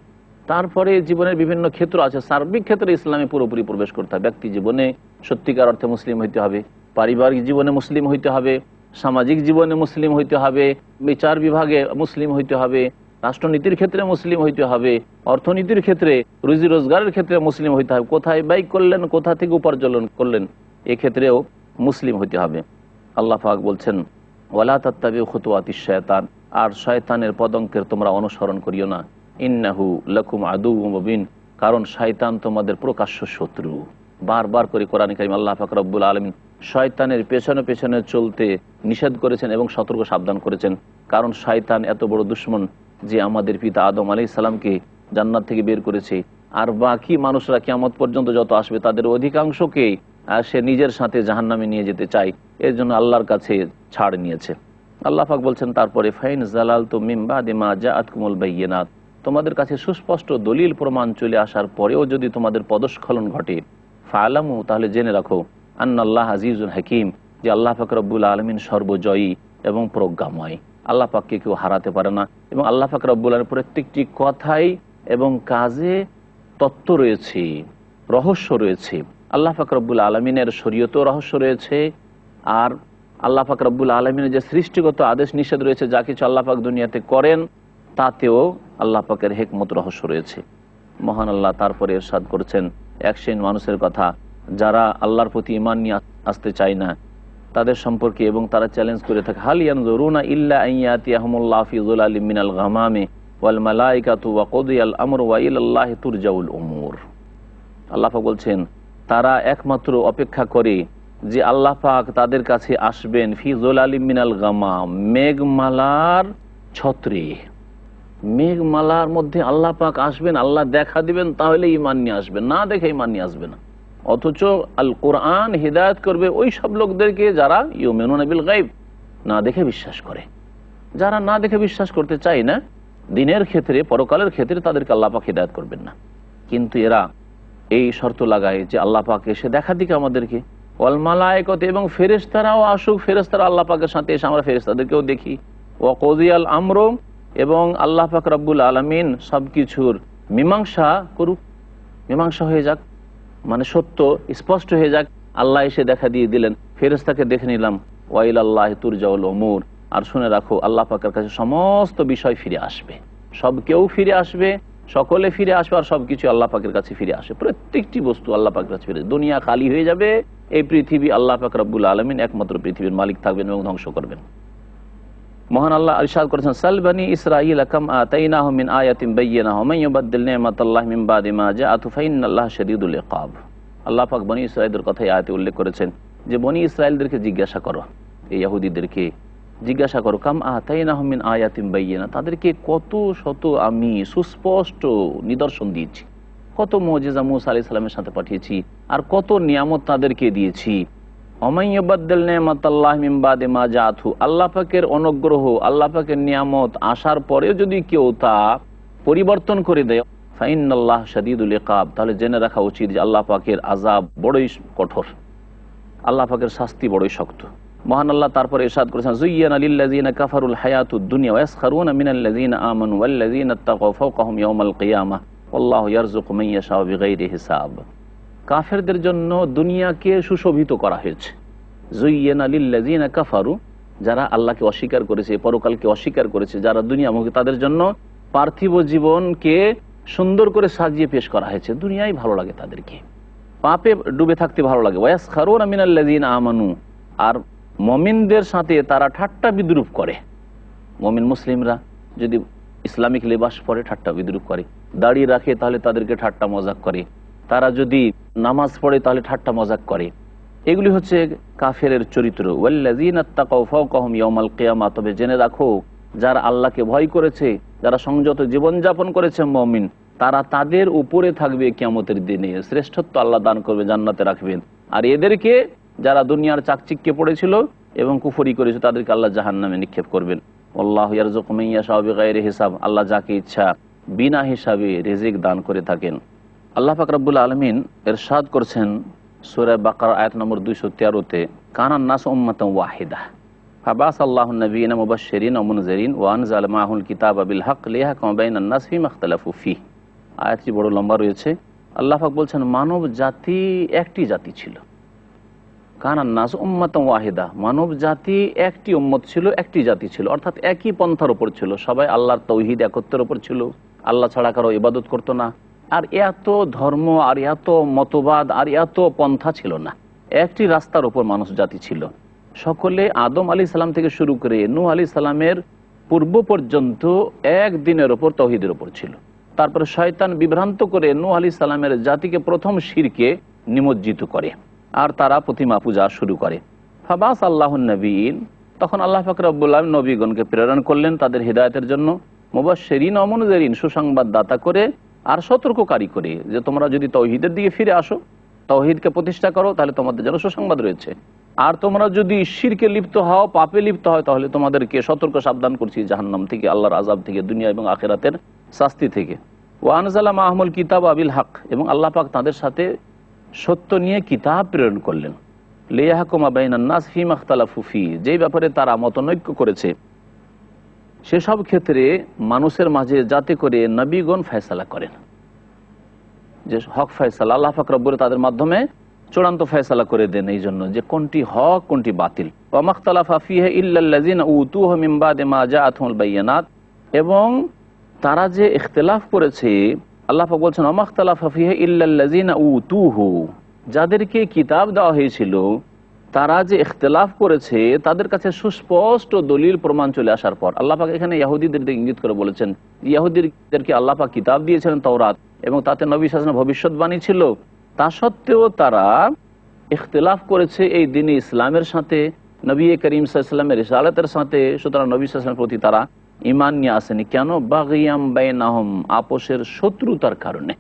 B: তারপরে জীবনের বিভিন্ন ক্ষেত্র আছে, সার্বিক ক্ষেত্রে ইসলামে পুরোপুরি প্রবেশ করতে হবে। ব্যক্তি জীবনে সত্যিকার অর্থে মুসলিম হইতে হবে, পারিবারিক জীবনে মুসলিম হইতে হবে, সামাজিক জীবনে মুসলিম হইতে হবে, বিচার বিভাগে মুসলিম হইতে হবে, রাষ্ট্রনীতির ক্ষেত্রে মুসলিম হইতে হবে, অর্থনীতির ক্ষেত্রে, রুজি রোজগারের ক্ষেত্রে মুসলিম হইতে হবে, কোথায় ব্যয় করলেন, কোথা থেকে উপার্জন করলেন, এক্ষেত্রেও মুসলিম হইতে হবে। আল্লাহ পাক বলছেন ওয়ালা তাত্তাবিউ খুতুওয়াতিশ শায়তান, আর শয়তানের পদঙ্কের তোমরা অনুসরণ করিও না, ইন্নাহু লাকুম আদুউম মুবিন, কারণ শয়তান তোমাদের প্রকাশ্য শত্রু। বারবার করে কোরআন কারীম আল্লাহ পাক রব্বুল আলামিন শয়তানের পেছনে পেছনে চলতে নিষেধ করেছেন এবং সতর্ক সাবধান করেছেন। কারণ শয়তান এত বড় দুশমন যে আমাদের পিতা আদম আলাইহিস সালামকে জান্নাত থেকে বের করেছে, আর বাকি মানুষরা কিয়ামত পর্যন্ত যত আসবে তাদের অধিকাংশকে সে নিজের সাথে জাহান্নামে নিয়ে যেতে চায়। এর জন্য আল্লাহর কাছে ছাড় নিয়েছে। আল্লাহ পাক বলছেন তারপরে ফাইন জালালতুম মিন বাদি মা জাআতকুমুল বায়্যিনাত, তোমাদের কাছে সুস্পষ্ট দলিল প্রমাণ চলে আসার পরেও যদি তোমাদের পদস্খলন ঘটে, ফালামু, তাহলে জেনে রাখো, আন্নাল্লাহ আজিজুল হাকিম, যে আল্লাহ পাক রব্বুল আলামিন সর্বজয়ী এবং প্রজ্ঞাময়। আল্লাহ পাককে কেউ হারাতে পারে না, এবং আল্লাহ পাক রব্বুল আলামিন প্রত্যেকটি কথাই এবং কাজে তত্ত্ব রয়েছে, রহস্য রয়েছে। আল্লাহ পাক রব্বুল আলামিনের শরীয়তেও রহস্য রয়েছে, আর আল্লাহ পাক রব্বুল আলামিনের যে সৃষ্টিগত আদেশ নিষেধ রয়েছে, যা কিছু আল্লাহ পাক দুনিয়াতে করেন তাতেও আল্লাহ পাকের হিকমত রহস্য রয়েছে। মহান আল্লাহ তারপরে ইরশাদ করেছেন এক শ্রেণীর মানুষের কথা, যারা আল্লাহর প্রতি ঈমান নিয়ে আসতে চায় না, তাদের সম্পর্কে, এবং তারা চ্যালেঞ্জ করে থাকে, হাল ইয়ানজুরুনা ইল্লা আন ইয়াতিয়াহুমুল্লাহু ফি যুলালিম মিনাল গামামি ওয়াল মালাইকাতু ওয়া কুদিয়াল আমরু ওয়া ইলাল্লাহি তুরজাউল উমুর। আল্লাহ পাক বলছেন তারা একমাত্র অপেক্ষা করে যে আল্লাহ পাক তাদের কাছে আসবেন ফি যুলালিম মিনাল গামাম, মেঘমালার ছত্রে, মেঘমালার মধ্যে আল্লাহ পাক আসবেন, আল্লাহ দেখা দিবেন, তাহলে ঈমান নিয়ে আসবেন, না দেখে ঈমান নিয়ে আসবে না। অথচ আল কোরআন হিদায়াত করবে ওই সব লোকদেরকে যারা ইউমিনুনা বিল গায়ব, না দেখে বিশ্বাস করে। যারা না দেখে বিশ্বাস করতে চায় না দিনের ক্ষেত্রে, পরকালের ক্ষেত্রে, তাদেরকে আল্লাহ পাক হিদায়াত করবেন না। কিন্তু এরা এই শর্ত লাগায় যে আল্লাহ পাক এসে দেখা দিকে আমাদেরকে, ওয়াল মালায়েকাত, এবং ফেরেশতারাও আসুক, ফেরেশতারা আল্লাহ পাকের সাথে এসে আমরা ফেরেশতাদেরকেও দেখি, ওয়া কুদিয়াল আমর, এবং আল্লাহ পাক রব্বুল আলামিন সবকিছুর মীমাংসা করুক, মীমাংসা হয়ে যাক, মানে সত্য স্পষ্ট হয়ে যাক। আল্লাহ এসে দেখা দিয়ে দিলেন, ফেরেশতাকে দেখে নিলাম, ওয়া ইলাল্লাহি তুরজাউল উমুর, আর শুনে রাখো আল্লাহ পাকের কাছে সমস্ত বিষয় ফিরে আসবে, সব কেউ ফিরে আসবে, সকলে ফিরে আসবে, আর সবকিছু আল্লাহ পাকের কাছে ফিরে আসে। প্রত্যেকটি বস্তু আল্লাহ পাকের কাছে ফিরে, দুনিয়া খালি হয়ে যাবে, এই পৃথিবী আল্লাহ পাক রব্বুল আলামিন একমাত্র পৃথিবীর মালিক থাকবেন এবং ধ্বংস করবেন। মহান আল্লাহ ইরশাদ করেছেন সাল বনি ইসরাঈল কাম আতাইনাহুম মিন আয়াতিন বায়্যিনাহ মান ইউবাদদিল নি'মাতাল্লাহি মিন বাদি মা জাআতহু ফাইন্নাল্লাহা শাদীদুল ইকাব। আল্লাহ পাক বনি ইসরাঈলদের কথা এই আয়াতে উল্লেখ করেছেন যে বনি ইসরাঈলদেরকে জিজ্ঞাসা করো, এই ইহুদিদেরকে জিজ্ঞাসা করো, কাম আতাইনাহুম মিন আয়াতিন বায়্যিনাহ, তাদেরকে কত শত আমি সুস্পষ্ট নিদর্শন দিয়েছি, কত মুজিজা মুসা আলাইহিস সালামের সাথে পাঠিয়েছি, আর কত নিয়ামত তাদেরকে দিয়েছি। আল্লাহ পাকের অনুগ্রহ, আল্লাহ পাকের নিয়ামত আসার পরেও যদি কেউ তা পরিবর্তন করে দেয়, ফাইন্নাল্লাহ শাদীদুল ইকাব, তাহলে জেনে রাখা উচিত যে আল্লাহ পাকের আযাব বড়ই কঠোর, আল্লাহ পাকের শাস্তি বড়ই শক্ত। মহান আল্লাহ তারপরে ইরশাদ করেছেন যুয়্যিনা লিল্লাযীনা কাফারুল হায়াতুদ দুনিয়া ওয়া ইয়াসখারুনা মিনাল্লাযীনা আমানু ওয়াল্লাযীনা ইত্তাকাউ ফাওকাহুম ইয়াওমাল কিয়ামাহ ওয়াল্লাহু ইয়ারযুকু মান ইয়াশাউ বিগাইরি হিসাব। কাফেরদের জন্য দুনিয়াকে সুশোভিত করা হয়েছে। যুয়্যিনা লিল্লাযীনা কাফারু, যারা আল্লাহকে অস্বীকার করেছে, পরকালকে অস্বীকার করেছে, যারা দুনিয়ামুখী, তাদের জন্য পার্থিব জীবনকে সুন্দর করে সাজিয়ে পেশ করা হয়েছে। দুনিয়ায় ভালো লাগে তাদেরকে, পাপে ডুবে থাকতে ভালো লাগে। ওয়া ইয়াসখারুনা মিনাল্লাযীনা আমানু, আর মুমিনদের সাথে তারা ঠাট্টা বিদ্রুপ করে। মুমিন মুসলিমরা যদি ইসলামিক লেবাস পরে ঠাট্টা বিদ্রুপ করে, দাড়ি রাখে তাহলে তাদেরকে ঠাট্টা মজাক করে, তারা যদি নামাজ পড়ে তাহলে ঠাট্টা মজাক করে। এগুলি হচ্ছে কাফেরের চরিত্র। ওয়াল্লাযীনা তাকাউ ফাওকাহুম ইয়াওমাল কিয়ামা, তবে জেনে রাখো যারা আল্লাহকে ভয় করেছে, যারা সংযত জীবনযাপন করেছে মুমিন, তারা তাদের উপরে থাকবে কিয়ামতের দিনে, শ্রেষ্ঠত্ব আল্লাহ দান করবে, জান্নাতে রাখবেন। আর এদেরকে যারা দুনিয়ার চাকচিক্যে পড়েছিল এবং কুফরি করেছে তাদেরকে আল্লাহ জাহান্নামে নিক্ষেপ করবেন। আল্লাহু ইয়ারযুকু মান ইয়াশাউ বিগাইরি হিসাব, আল্লাহ যাকে ইচ্ছা বিনা হিসাবে রিজিক দান করে থাকেন। আল্লাহ পাক রব্বুল আলামিন ইরশাদ করছেন সূরা বাকারা আয়াত নম্বর 213-তে, কানান নাস উম্মাতান ওয়াহিদা ফাবাসাল্লাহু নাবিয়িনা মুবাশশিরিন ওয়া মুনযিরিন ওয়া আনজালা মাআহুল কিতাবা বিল হক লিয়াহকুমা বাইনান নাস ফীমা ইখতালাফু ফীহ। আয়াতটি বড় লম্বা রয়েছে। আল্লাহ পাক বলছেন মানব জাতি একটি জাতি ছিল। কানান নাস উম্মাতান ওয়াহিদা, মানব জাতি একটি উম্মত ছিল, একটি জাতি ছিল, অর্থাৎ একই পন্থার উপর ছিল। সবাই আল্লাহর তাওহীদ একত্বের উপর ছিল, আল্লাহ ছাড়া কারো ইবাদত করতো না। আর এত ধর্ম আর এত মতবাদ আর এত পন্থা ছিল না, একটি রাস্তার উপর মানুষ জাতি ছিল। সকলে আদম আলী সালাম থেকে শুরু করে নূহ আলী সালামের পূর্ব পর্যন্ত একদিনের ওপর তাওহীদের ওপর ছিল। তারপরে শয়তান বিভ্রান্ত করে নূহ আলী সালামের জাতিকে প্রথম শিরকে নিমজ্জিত করে আর তারা প্রতিমা পূজা শুরু করে। ফাবাস আল্লাহুন নবীন, তখন আল্লাহ পাক রব্বুল আলামিন নবীগণকে প্রেরণ করলেন তাদের হিদায়াতের জন্য, মুবাশশিরিন ওয়া মুনযিরিন, সুসংবাদদাতা করে আর সতর্ককারী করে, যে তোমরা যদি তাওহীদের দিকে ফিরে আসো, তাওহীদকে প্রতিষ্ঠা করো, তাহলে তোমাদের জন্য সুসংবাদ রয়েছে। আর তোমরা যদি শিরকে লিপ্ত হও, পাপে লিপ্ত হয়, তাহলে তোমাদেরকে সতর্ক সাবধান করছি জাহান্নাম থেকে, আল্লাহর আযাব থেকে, দুনিয়া এবং আখিরাতের শাস্তি থেকে। ওয়া আনজালা মাআহুল কিতাবা বিল হক, এবং আল্লাহ পাক তাদের সাথে সত্য নিয়ে কিতাব প্রেরণ করলেন। লিয়াহকুমা বাইনান নাস ফীমা ইখতালাফু ফীহ, যেই ব্যাপারে তারা মতনৈক্য করেছে সেসব ক্ষেত্রে মানুষের মাঝে যাতে করে নবীগণ ফয়সালা করেন, যে হক ফয়সালা আল্লাহ পাক রব্বুল তাদের মাধ্যমে চূড়ান্ত ফয়সালা করে দেন, এই জন্য যে কোনটি হক কোনটি বাতিল। ওয়া মাখতালাফা ফীহি ইল্লাল্লাযিনা উতুহু মিন বাদি মা জাআতহুমুল বায়িনাত, এবং তারা যে ইখতিলাফ করেছে, আল্লাহ পাক বলছেন ওয়া মাখতালাফা ফীহি ইল্লাল্লাযিনা উতুহু, যাদেরকে কিতাব দেওয়া হয়েছিল তারা যে ইখতিলাফ করেছে তাদের কাছে সুস্পষ্ট দলিল প্রমাণ চলে আসার পর। আল্লাহ পাক এখানে ইহুদিদের দিকে ইঙ্গিত করে বলেছেন, ইহুদিদেরকে আল্লাহ পাক কিতাব দিয়েছিলেন তাওরাত, এবং তাতে নবী সাল্লাল্লাহু আলাইহি ওয়াসাল্লামের ভবিষ্যৎবাণী ছিল, তা সত্ত্বেও তারা ইখতিলাফ করেছে এই দ্বীনে ইসলামের সাথে, নবী করিম সাল্লাল্লাহু আলাইহি ওয়াসাল্লামের রিসালাতের সাথে। সুতরাং নবী সাল্লাল্লাহু আলাইহি ওয়াসাল্লামের প্রতি তারা ঈমান নিয়ে আসেনি। কেন? বাগিয়াম বাইনাহুম, আপোষের শত্রুতার কারণে,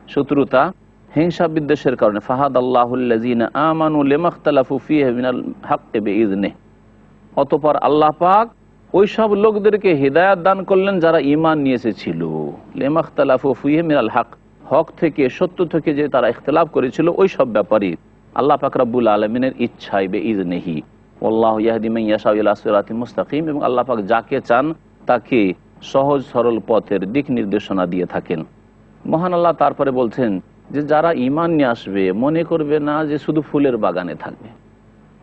B: শত্রুতা হিংসা বিদ্বেষের কারণে। ফাহাদাল্লাহুল্লাযিনা আমানু লিমাখতালাফু ফীহি মিনাল হাক্কি বিইযনিহি, অতঃপর আল্লাহ পাক ওই সব লোকদেরকে হিদায়াত দান করলেন যারা ঈমান নিয়ে এসেছিল, লিমাখতালাফু ফীহি মিনাল হক, হক থেকে সত্য থেকে যে তারা ইখতিলাফ করেছিল ওই সব ব্যাপারে আল্লাহ পাক রব্বুল আলামিনের ইচ্ছায় বিইযনিহি। আল্লাহু ইয়াহদি মান ইয়াশাউ ইলা সিরাতিন মুস্তাকিম, এবং আল্লাহ পাক যাকে চান তাকে সহজ সরল পথের দিক নির্দেশনা দিয়ে থাকেন। মহান আল্লাহ তারপরে বলছেন যে যারা ঈমান নিয়ে আসবে মনে করবে না যে শুধু ফুলের বাগানে থাকবে,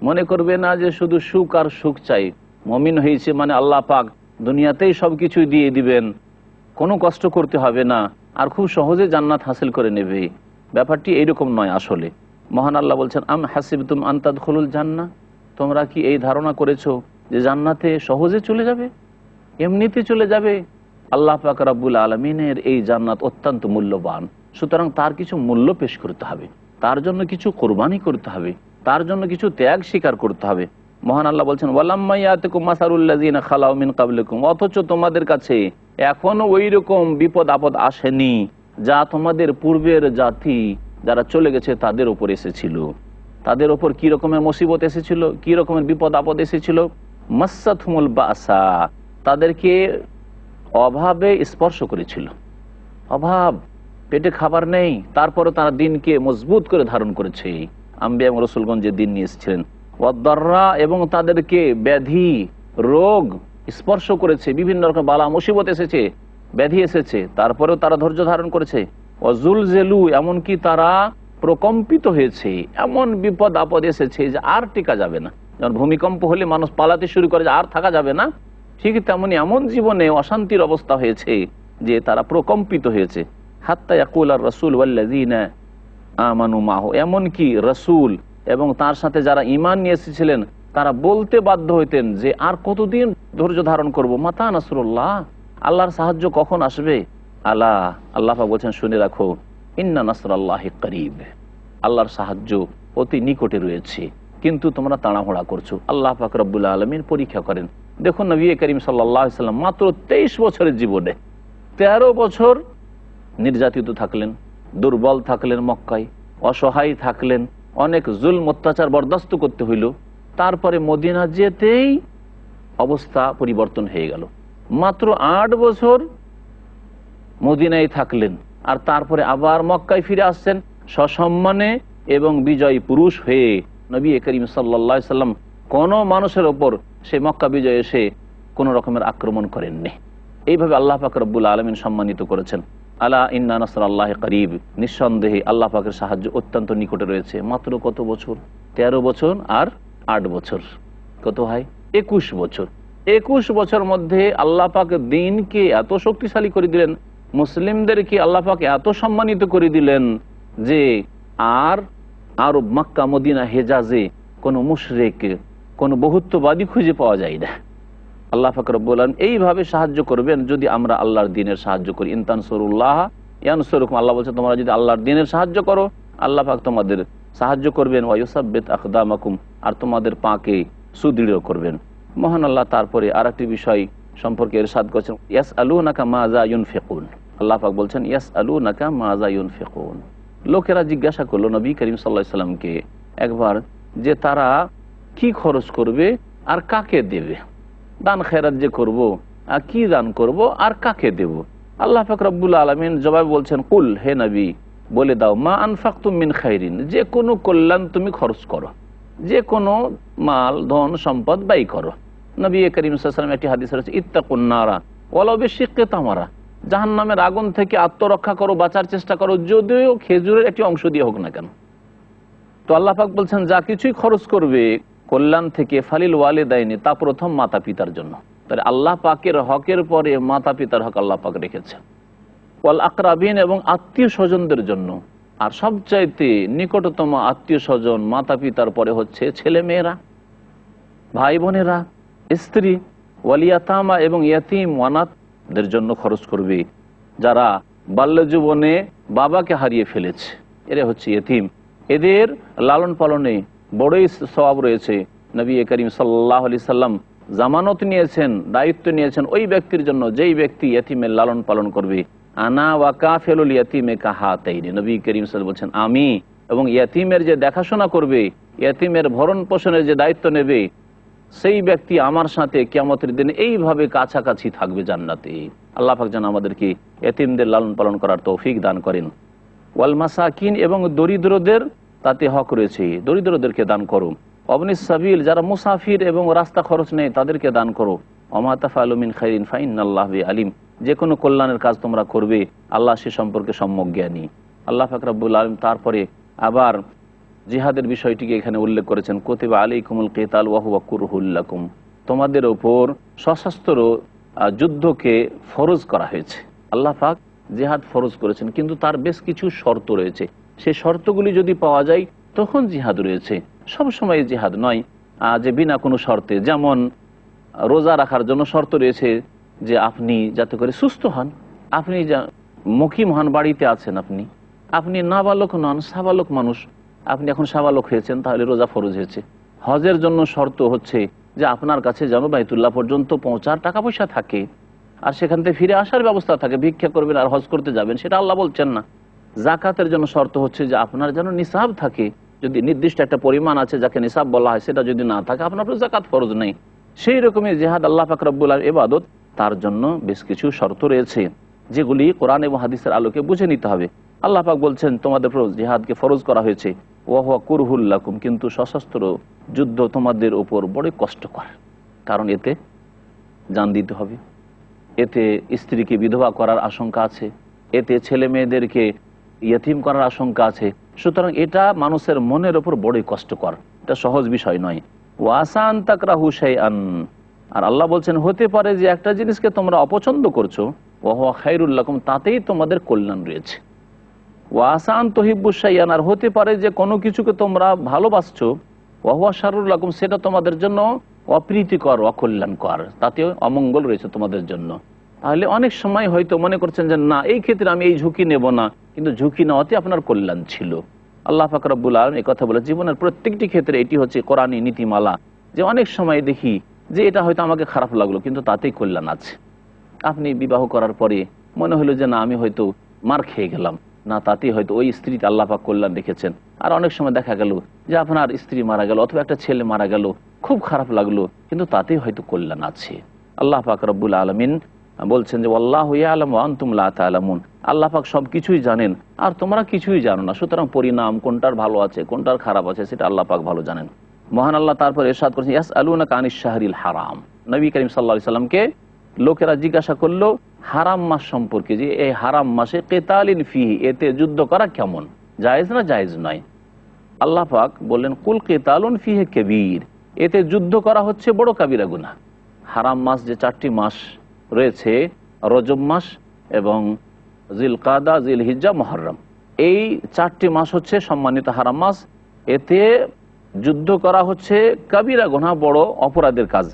B: মনে করবে না যে শুধু সুখ আর সুখ চাই, মুমিন হয়েছে মানে আল্লাহ পাক দুনিয়াতেই সব কিছু দিয়ে দিবেন, কোনো কষ্ট করতে হবে না, আর খুব সহজে জান্নাত হাসিল করে নেবে। ব্যাপারটি এইরকম নয়। আসলে মহান আল্লাহ বলছেন আম হাসিবতুম আন তাদখুলুল জান্নাহ, তোমরা কি এই ধারণা করেছো যে জান্নাতে সহজে চলে যাবে, এমনিতে চলে যাবে? আল্লাহ পাক রব্বুল আলামিনের এই জান্নাত অত্যন্ত মূল্যবান, সুতরাং তার কিছু মূল্য পেশ করতে হবে, তার জন্য কিছু কোরবানি করতে হবে, তার জন্য কিছু ত্যাগ স্বীকার করতে হবে। মহান আল্লাহ বলছেন ওয়ালাম্মা ইয়াতিকুম মাসালুল্লাযিনা খালাউ মিন ক্বাবলিকুম, অথচ তোমাদের কাছে এখনো ওই রকম বিপদ আপদ আসেনি যা তোমাদের পূর্বের জাতি যারা চলে গেছে তাদের উপর এসেছিল। তাদের উপর কি রকমের মুসিবত এসেছিল, কি রকমের বিপদ আপদ এসেছিল? মাসসাতহুমুল বাসা, তাদেরকে অভাবে স্পর্শ করেছিল, অভাব, পেটে খাবার নেই, তারপরে তারা দিনকে মজবুত করে ধারণ করেছে, আম্বিয়া এবং রাসূলগণ যে দিন নিয়ে এসেছিলেন। ওয়াদ-দাররা, এবং তাদেরকে ব্যাধি রোগ স্পর্শ করেছে, বিভিন্ন রকম বালা মুসিবত এসেছে, ব্যাধি এসেছে, তারপরেও তারা ধৈর্য ধারণ করেছে। ওয়াজুলজিলু, এমনকি তারা প্রকম্পিত হয়েছে, এমন বিপদ আপদ এসেছে যে আর টিকা যাবে না। যেমন ভূমিকম্প হলে মানুষ পালাতে শুরু করে যে আর থাকা যাবে না, ঠিক তেমনি এমন জীবনে অশান্তির অবস্থা হয়েছে যে তারা প্রকম্পিত হয়েছে। হাত্তা ইয়াকুল আর রাসূল ওয়াল্লাযিনা আমানু মাহু, এমনকি রাসূল এবং তার সাথে যারা ঈমান নিয়ে এসেছিলেন তারা বলতে বাধ্য হইতেন যে আর কতদিন ধৈর্য ধারণ করব, মাতা নাসরুল্লাহ, আল্লাহর সাহায্য কখন আসবে? আল্লাহ পাক বলছেন শুনে রাখো, ইন্না নাসরাল্লাহি করিব, আল্লাহর সাহায্য অতি নিকটে রয়েছে, কিন্তু তোমরা তাড়াহুড়া করছো। আল্লাহ পাক রব্বুল আলামিন পরীক্ষা করেন। দেখুন নবী করিম সাল্লাল্লাহু আলাইহি সাল্লাম মাত্র 23 বছরের জীবনে 13 বছর নির্যাতিত থাকলেন, দুর্বল থাকলেন, মক্কায় অসহায় থাকলেন, অনেক জুলম অত্যাচার বরদাস্ত করতে হইল। তারপরে মদিনা যেতেই অবস্থা পরিবর্তন হয়ে গেল। মাত্র 8 বছর মদিনায় থাকলেন, আর তারপরে আবার মক্কায় ফিরে আসছেন সসম্মানে এবং বিজয়ী পুরুষ হয়ে। নবী করিম সাল্লাল্লাহু আলাইহি সাল্লাম কোন মানুষের ওপর সে মক্কা বিজয়ে এসে কোন রকমের আক্রমণ করেননি। এইভাবে আল্লাহ পাক রব্বুল আলামিন সম্মানিত করেছেন। আলা ইন্না নাসরাল্লাহি করিব, নিঃসন্দেহে আল্লাহ পাকের সাহায্য অত্যন্ত নিকটে রয়েছে। মাত্র কত বছর? 13 বছর আর 8 বছর, কত হয়? 21 বছর। 21 বছর মধ্যে আল্লাহ পাক দ্বীনকে এত শক্তিশালী করে দিলেন, মুসলিমদেরকে আল্লাহ পাক এত সম্মানিত করে দিলেন যে আর আরব, মক্কা, মদিনা, হেজাজে কোনো মুশরিক, কোনো বহুত্ববাদী খুঁজে পাওয়া যায় না। আল্লাহ পাক রব্বুল আলামিন এইভাবে সাহায্য করবেন যদি আমরা আল্লাহর দ্বীনের সাহায্য করি। ইন তানসুরুল্লাহ ইয়ানসুরকুম, আল্লাহ বলছে তোমরা যদি আল্লাহর দ্বীনের সাহায্য করো আল্লাহ পাক তোমাদের সাহায্য করবেন। ওয়া ইউসাব্বিত আকদামাকুম, আর তোমাদের পাকে সুদৃঢ় করবেন। মহান আল্লাহ তারপরে আরেকটি বিষয় সম্পর্কে ইরশাদ করেছেন, ইয়াসআলুনাকা মাযা ইউনফিকুন। আল্লাহ পাক বলছেন ইয়াসআলুনাকা মাযা ইউনফিকুন। লোকেরা জিজ্ঞাসা করলো নবী করিম সাল্লাল্লাহু আলাইহি সাল্লামকে একবার যে তারা কি খরচ করবে আর কাকে দেবে, দান খেরাত যে করব, কি দান করব আর কাকে দেব। আল্লাহ পাক রব্বুল আলামিন জবাবে বলছেন, কুল, হে নবী বলে দাও, মা আনফাকতুম মিন খাইরিন, যে কোনো কল্যাণ তুমি খরচ করো, যে কোনো মাল, ধন, সম্পদ ব্যয় করো। নবী করিম সাল্লাল্লাহু আলাইহি সাল্লাম একটি হাদিস রয়েছে, ইত্তাকুন নারা ওয়ালাউ বিশিক্কি তামারা, জাহান্নামের আগুন থেকে আত্মরক্ষা করো, বাঁচার চেষ্টা করো, যদিও খেজুরের একটি অংশ দিয়ে হোক না কেন। তো আল্লাহ পাক বলছেন যা কিছুই খরচ করবে কল্যাণ থেকে, ফালিল ওয়ালিদাইনি, তা প্রথম মাতা পিতার জন্য। তাহলে আল্লাহ পাকের হকের পরে মাতা পিতার হক আল্লাহ পাক রেখেছেন। ওয়াল আকরাবিন, এবং আত্মীয় স্বজনদের জন্য। আর সবচাইতে নিকটতম আত্মীয় স্বজন মাতা পিতার পরে হচ্ছে ছেলে মেয়েরা, ভাই বোনেরা, স্ত্রী। ওয়ালিয়াতামা, এবং ইয়াতিম ওয়ানাথদের জন্য খরচ করবে, যারা বাল্য জীবনে বাবাকে হারিয়ে ফেলেছে, এরা হচ্ছে ইয়েতিম। এদের লালন পালনে বড়ই সওয়াব রয়েছে। নবী করিম সাল্লাল্লাহু আলাইহি সাল্লাম জামানত নিয়েছেন, দায়িত্ব নিয়েছেন ওই ব্যক্তির জন্য যেই ব্যক্তি ইয়েতিমের লালন পালন করবে। আনা ওয়া কাফিলুল ইয়াতিমে কাহাতাইনি, নবী করিম সাল্লাল্লাহু আলাইহি ওয়াসাল্লাম বলছেন আমি এবং ইয়াতিমের যে দেখাশোনা করবে, ইয়াতিমের ভরণ পোষণের যে দায়িত্ব নেবে, সেই ব্যক্তি আমার সাথে কিয়ামতের দিনে এইভাবে কাছাকাছি থাকবে জান্নাতে। আল্লাহ পাক যেন আমাদেরকে ইয়াতিমদের লালন পালন করার তৌফিক দান করেন। ওয়াল মাসাকিন, এবং দরিদ্রদের তাতে হক রয়েছে, দরিদ্রদেরকে দান করো। অবনিস সাবিল, যারা মুসাফির এবং রাস্তা খরচ নেই তাদেরকে দান করো। ওমা তাফআলু মিন খাইরিন ফাইন্নাল্লাহু বিহি আলিম, যে কোনো কল্যাণের কাজ তোমরা করবে আল্লাহ সে সম্পর্কে সম্যক জ্ঞানী। আল্লাহ পাক রব্বুল আলামিন তারপরে আবার জিহাদের বিষয়টিকে এখানে উল্লেখ করেছেন, কুতিবা আলাইকুমুল কিতাল ওয়া হুয়া কুরহুল লাকুম, তোমাদের ওপর সশস্ত্র যুদ্ধকে ফরজ করা হয়েছে। আল্লাহ পাক জিহাদ ফরজ করেছেন, কিন্তু তার বেশ কিছু শর্ত রয়েছে। সেই শর্তগুলি যদি পাওয়া যায় তখন জিহাদ রয়েছে, সবসময় জিহাদ নয় যে বিনা কোনো শর্তে। যেমন রোজা রাখার জন্য শর্ত রয়েছে যে আপনি যাতে করে সুস্থ হন, আপনি মুকিম হন, বাড়িতে আছেন, আপনি নাবালক নন, সাবালক মানুষ, আপনি এখন সাবালক হয়েছেন, তাহলে রোজা ফরজ হয়েছে। হজের জন্য শর্ত হচ্ছে যে আপনার কাছে যেন বাইতুল্লাহ পর্যন্ত পৌঁছার টাকা পয়সা থাকে, আর সেখান থেকে ফিরে আসার ব্যবস্থা থাকে, ভিক্ষা করবেন আর হজ করতে যাবেন, সেটা আল্লাহ বলছেন না। জাকাতের জন্য শর্ত হচ্ছে যে আপনার যেন নিসাব থাকে, যদি নির্দিষ্ট একটা পরিমাণ আছে যাকে নিসাব বলা হয়, সেটা যদি না থাকে আপনার উপর জাকাত ফরজ নেই। সেই রকমই জিহাদ আল্লাহ পাক রব্বুল আলামিন ইবাদত, তার জন্য বেশ কিছু শর্ত রয়েছে যেগুলি কোরআন এবং হাদিসের আলোকে বুঝে নিতে হবে। আল্লাহ পাক বলছেন তোমাদের উপর জিহাদকে ফরজ করা হয়েছে, ওয়া হুয়া কুরহুল লাকুম, কিন্তু সশস্ত্র যুদ্ধ তোমাদের উপর বড় কষ্টকর, কারণ এতে জান দিতে হবে, এতে স্ত্রীকে বিধবা করার আশঙ্কা আছে, এতে ছেলে মেয়েদেরকে ইয়তীম করার আশঙ্কা আছে। সুতরাং এটা মানুষের মনের ওপর বড়ই কষ্টকর, এটা সহজ বিষয় নয়। ওয়াসান তাকরাহু শাইআন, আর আল্লাহ বলছেন হতে পারে যে একটা জিনিসকে তোমরা অপছন্দ করছো, ওয়া হুয়া খায়রুল লাকুম, তাতেই তোমাদের কল্যাণ রয়েছে। ওয়াসান তুহিব্বু শাইআন, আর হতে পারে যে কোনো কিছুকে তোমরা ভালোবাসছো, ওয়া হুয়া শাররুল লাকুম, সেটা তোমাদের জন্য অপ্রীতিকর, অকল্যাণকর, তাতেও অমঙ্গল রয়েছে তোমাদের জন্য। তাহলে অনেক সময় হয়তো মনে করছেন যে না, এই ক্ষেত্রে আমি এই ঝুঁকি নেব না, কিন্তু ঝুঁকি নেওয়াতে আপনার কল্যাণ ছিল। আল্লাহ পাক রব্বুল আলামিন এই কথা বলে জীবনের প্রত্যেকটি ক্ষেত্রে এটি হচ্ছে কোরআনী নীতিমালা, যে অনেক সময় দেখি যে এটা হয়তো আমাকে খারাপ লাগলো কিন্তু তাতেই কল্যাণ আছে। আপনি বিবাহ করার পরে মনে হলো যে না, আমি হয়তো মার খেয়ে গেলাম, না, তাতেই হয়তো ওই স্ত্রীতে আল্লাহ পাক কল্যাণ রেখেছেন। আর অনেক সময় দেখা গেল যে আপনার স্ত্রী মারা গেল অথবা একটা ছেলে মারা গেল, খুব খারাপ লাগলো, কিন্তু তাতেই হয়তো কল্যাণ আছে। আল্লাহ পাক রব্বুল আলামিন বলছেন যে আল্লাহু ইয়ালামু ওয়া আনতুম লা তা'লামুন, আল্লাহ পাক সব কিছুই জানেন আর তোমরা কিছুই জানো না। সুতরাং পরিণাম কোনটার ভালো আছে কোনটার খারাপ আছে সেটা আল্লাহ পাক ভালো জানেন। মহান আল্লাহ তারপর ইরশাদ করেছেন ইয়াসআলুনাকা আনিশ শাহরিল হারাম। নবী করিম সাল্লাল্লাহু আলাইহি সাল্লামকে লোকেরা জিজ্ঞাসা করলো হারাম মাস সম্পর্কে, যে এই হারাম মাসে কিতালিন ফিহি, এতে যুদ্ধ করা কেমন, জায়েজ না জায়েজ নয়। আল্লাহ পাক বললেন কুল কিতালুন ফিহি কাবীর, এতে যুদ্ধ করা হচ্ছে বড় কাবিরা গুনাহ। হারাম মাস যে 4টি মাস রয়েছে, রজব মাস এবং জিলকাদা, জিলহিজ্জা, মুহররম, এই 4টি মাস হচ্ছে সম্মানিত হারাম মাস। এতে যুদ্ধ করা হচ্ছে কাবিরা গুনাহ, বড় অপরাধের কাজ।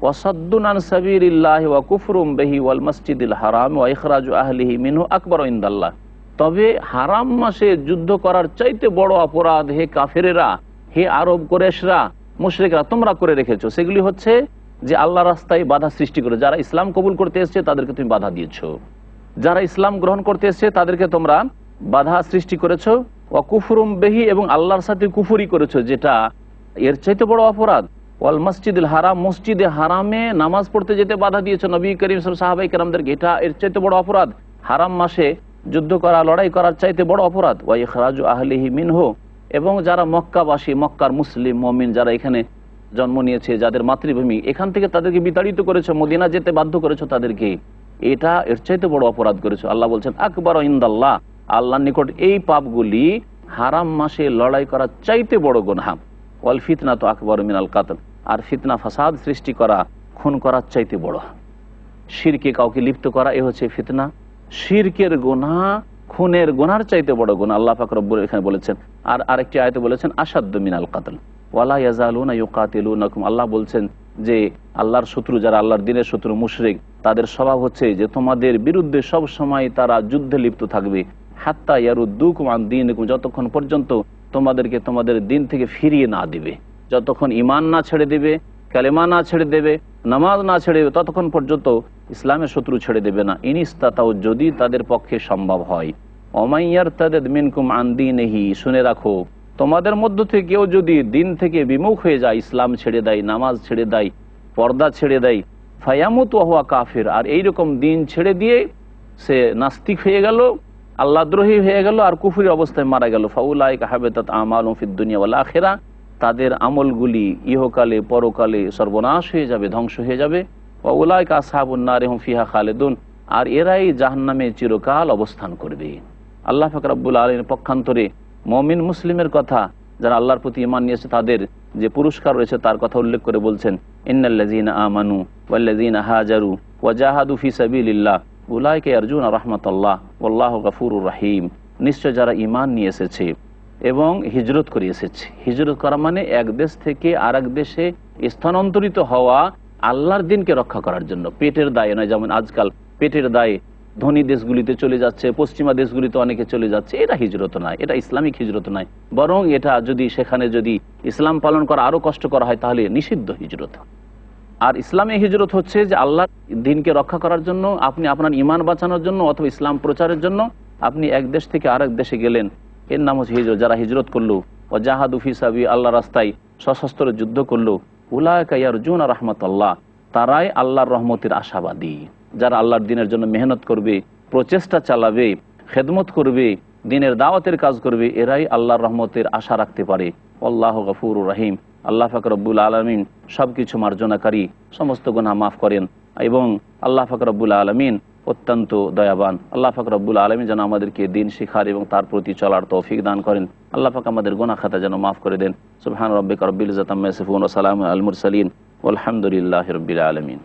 B: ওয়াসাদ্দুন আন সাবিলিল্লাহি ওয়া কুফরুম বিহি ওয়াল মাসজিদিল হারাম ওয়া ইখরাজু আহলিহি মিনহু আকবার ইনদাল্লাহ। তবে হারাম মাসে যুদ্ধ করার চাইতে বড় অপরাধ হে কাফেরেরা, হে আরব কুরাইশরা, মুশরিকরা তোমরা করে রেখেছো, সেগুলি হচ্ছে যে আল্লাহ রাস্তায় বাধা সৃষ্টি করে। যারা ইসলাম কবুল করতে এসেছে তাদেরকে তুমি বাধা দিয়েছো, যারা ইসলাম গ্রহণ করতে এসেছে তাদেরকে তোমরা বাধা সৃষ্টি করেছো। ওয়া কুফরুম বিহি, এবং আল্লাহর সাথে কুফরি করেছো, যেটা এর চাইতে বড় অপরাধ। ওয়াল মসজিদুল হারাম, মসজিদে হারামে নামাজ পড়তে যেতে বাধা দিয়েছো নবী করিম সাহাবায়ে কেরামদেরকে, এটা এর চাইতে বড় অপরাধ। হারাম মাসে যুদ্ধ করা, লড়াই করার চাইতে বড় অপরাধ। ওয়া ইখরাজু আহলিহি মিনহু, এবং যারা মক্কাবাসী, মক্কার মুসলিম মুমিন যারা এখানে জন্ম নিয়েছে, যাদের মাতৃভূমি, এখান থেকে তাদেরকে বিতাড়িত করেছো, মদিনা যেতে বাধ্য করেছো তাদেরকে, এটা এর চাইতে বড় অপরাধ করেছো। আল্লাহ বলছেন আকবার ইনদাল্লাহ, আল্লাহর নিকট এই পাপগুলি হারাম মাসে লড়াই করার চাইতে বড় গুনাহ। ওয়াল ফিতনাতু আকবার মিনাল কাতল, আর ফিতনা ফাসাদ সৃষ্টি করা, খুন করার চাইতে বড়। শিরকে কাউকে লিপ্ত করা, এ হচ্ছে ফিতনা। শিরকের গুনাহ খুনের গুনার চাইতে বড় গুনাহ আল্লাহ পাক রব্বুল এখানে বলেছেন। আর আরেকটি আয়াতে বলেছেন আশাদ্দু মিনাল কাতল ওয়ালা ইয়াজালুনা ইউকাতিলুনাকুম। আল্লাহ বলছেন যে আল্লাহর শত্রু, যারা আল্লাহর দ্বীনের শত্রু মুশরিক, তাদের স্বভাব হচ্ছে যে তোমাদের বিরুদ্ধে সব সময় তারা যুদ্ধে লিপ্ত থাকবে। হাত্তা ইয়ারুদ্দুকুম আন দীনিকুম, যতক্ষণ পর্যন্ত তোমাদেরকে তোমাদের দিন থেকে ফিরিয়ে না দিবে, যতক্ষণ ঈমান না ছেড়ে দিবে, কালেমা না ছেড়ে দেবে, নামাজ না ছেড়ে দেবে, ততক্ষণ পর্যন্ত ইসলামের শত্রু ছেড়ে দেবে না। ইনিস্তাতাও, যদি তাদের পক্ষে সম্ভব হয়। ওমাইয়ারতাদ মিনকুম আন দীনিহি, শুনে রাখো তোমাদের মধ্য থেকে কেউ যদি দিন থেকে বিমুখ হয়ে যায়, ইসলাম ছেড়ে দেয়, নামাজ ছেড়ে দেয়, পর্দা ছেড়ে দেয়, ফায়ামুত ওয়া হুয়া কাফির, আর এইরকম দিন ছেড়ে দিয়ে সে নাস্তিক হয়ে গেল, আল্লাহদ্রোহী হয়ে গেল, আর কুফরি অবস্থায় মারা গেল, ফাউলাইকা হাবিতাত আমালুহুম ফিদ দুনিয়া ওয়াল আখিরাহ, তাদের আমলগুলি ইহকালে পরকালে সর্বনাশ হয়ে যাবে, ধ্বংস হয়ে যাবে। ওয়াউলাইকা আসহাবুন নার হুম ফিহা খালিদুন, আর এরাই জাহান্নামে চিরকাল অবস্থান করবে। আল্লাহ পাক রব্বুল আলামিনের পক্ষান্তরে মুমিন মুসলিমের কথা, যারা আল্লাহর প্রতি ঈমান নিয়েছে, তাদের যে পুরস্কার রয়েছে তার কথা উল্লেখ করে বলছেন ইন্নাল্লাযীনা আমানু ওয়াল্লাযীনা হাজারু ওয়া জাহাদু ফি সাবিলিল্লাহ উলাইকা ইয়ারজুনা রাহমাতাল্লাহ ওয়াল্লাহু গফুরুর রহিম। নিশ্চয় যারা ঈমান নিয়ে এসেছে এবং হিজরত করে এসেছে, হিজরত করা মানে এক দেশ থেকে আরেক দেশে স্থানান্তরিত হওয়া, আল্লাহর দিনকে রক্ষা করার জন্য, পেটের দায়ে নয়। যেমন আজকাল পেটের দায়ে ধনী দেশগুলিতে চলে যাচ্ছে, পশ্চিমা দেশগুলিতে অনেকে চলে যাচ্ছে, এটা হিজরত নয়, এটা ইসলামিক হিজরত নয়। বরং এটা যদি সেখানে যদি ইসলাম পালন করা আরো কষ্ট করা হয় তাহলে নিষিদ্ধ হিজরত। আর ইসলামী হিজরত হচ্ছে যে আল্লাহর দিনকে রক্ষা করার জন্য, আপনি আপনার ঈমান বাঁচানোর জন্য অথবা ইসলাম প্রচারের জন্য আপনি এক দেশ থেকে আরেক দেশে গেলেন, এর নাম হচ্ছে হিজরত। যারা হিজরত করলো, ও জাহাদু ফি সাবি, আল্লাহ রাস্তায় সশস্ত্র যুদ্ধ করলো, উলাইকা ইয়ারজুনা রাহমাতাল্লাহ, তারাই আল্লাহর রহমতের আশাবাদী। যারা আল্লাহর দিনের জন্য মেহনত করবে, প্রচেষ্টা চালাবে, খেদমত করবে, দিনের দাওয়াতের কাজ করবে, এরাই আল্লাহর রহমতের আশা রাখতে পারে। আল্লাহু গফুরুর রহিম, আল্লাহ পাক রব্বুল আলামিন সবকিছু মার্জনাকারী, সমস্ত গুনাহ মাফ করেন, এবং আল্লাহ পাক রব্বুল আলামিন অত্যন্ত দয়াবান। আল্লাহ পাক রব্বুল আলামিন যেন আমাদেরকে দিন শিখার এবং তার প্রতি চলার তৌফিক দান করেন। আল্লাহ পাক আমাদের গুনাহ খাতা যেন মাফ করে দেন। সুবহান রাব্বিকা রব্বিল ইজ্জাতি আম্মা ইয়াসিফুন ওয়া সালামুন আলাল মুরসালিন ওয়ালহামদুলিল্লাহি রাব্বিল আলামিন।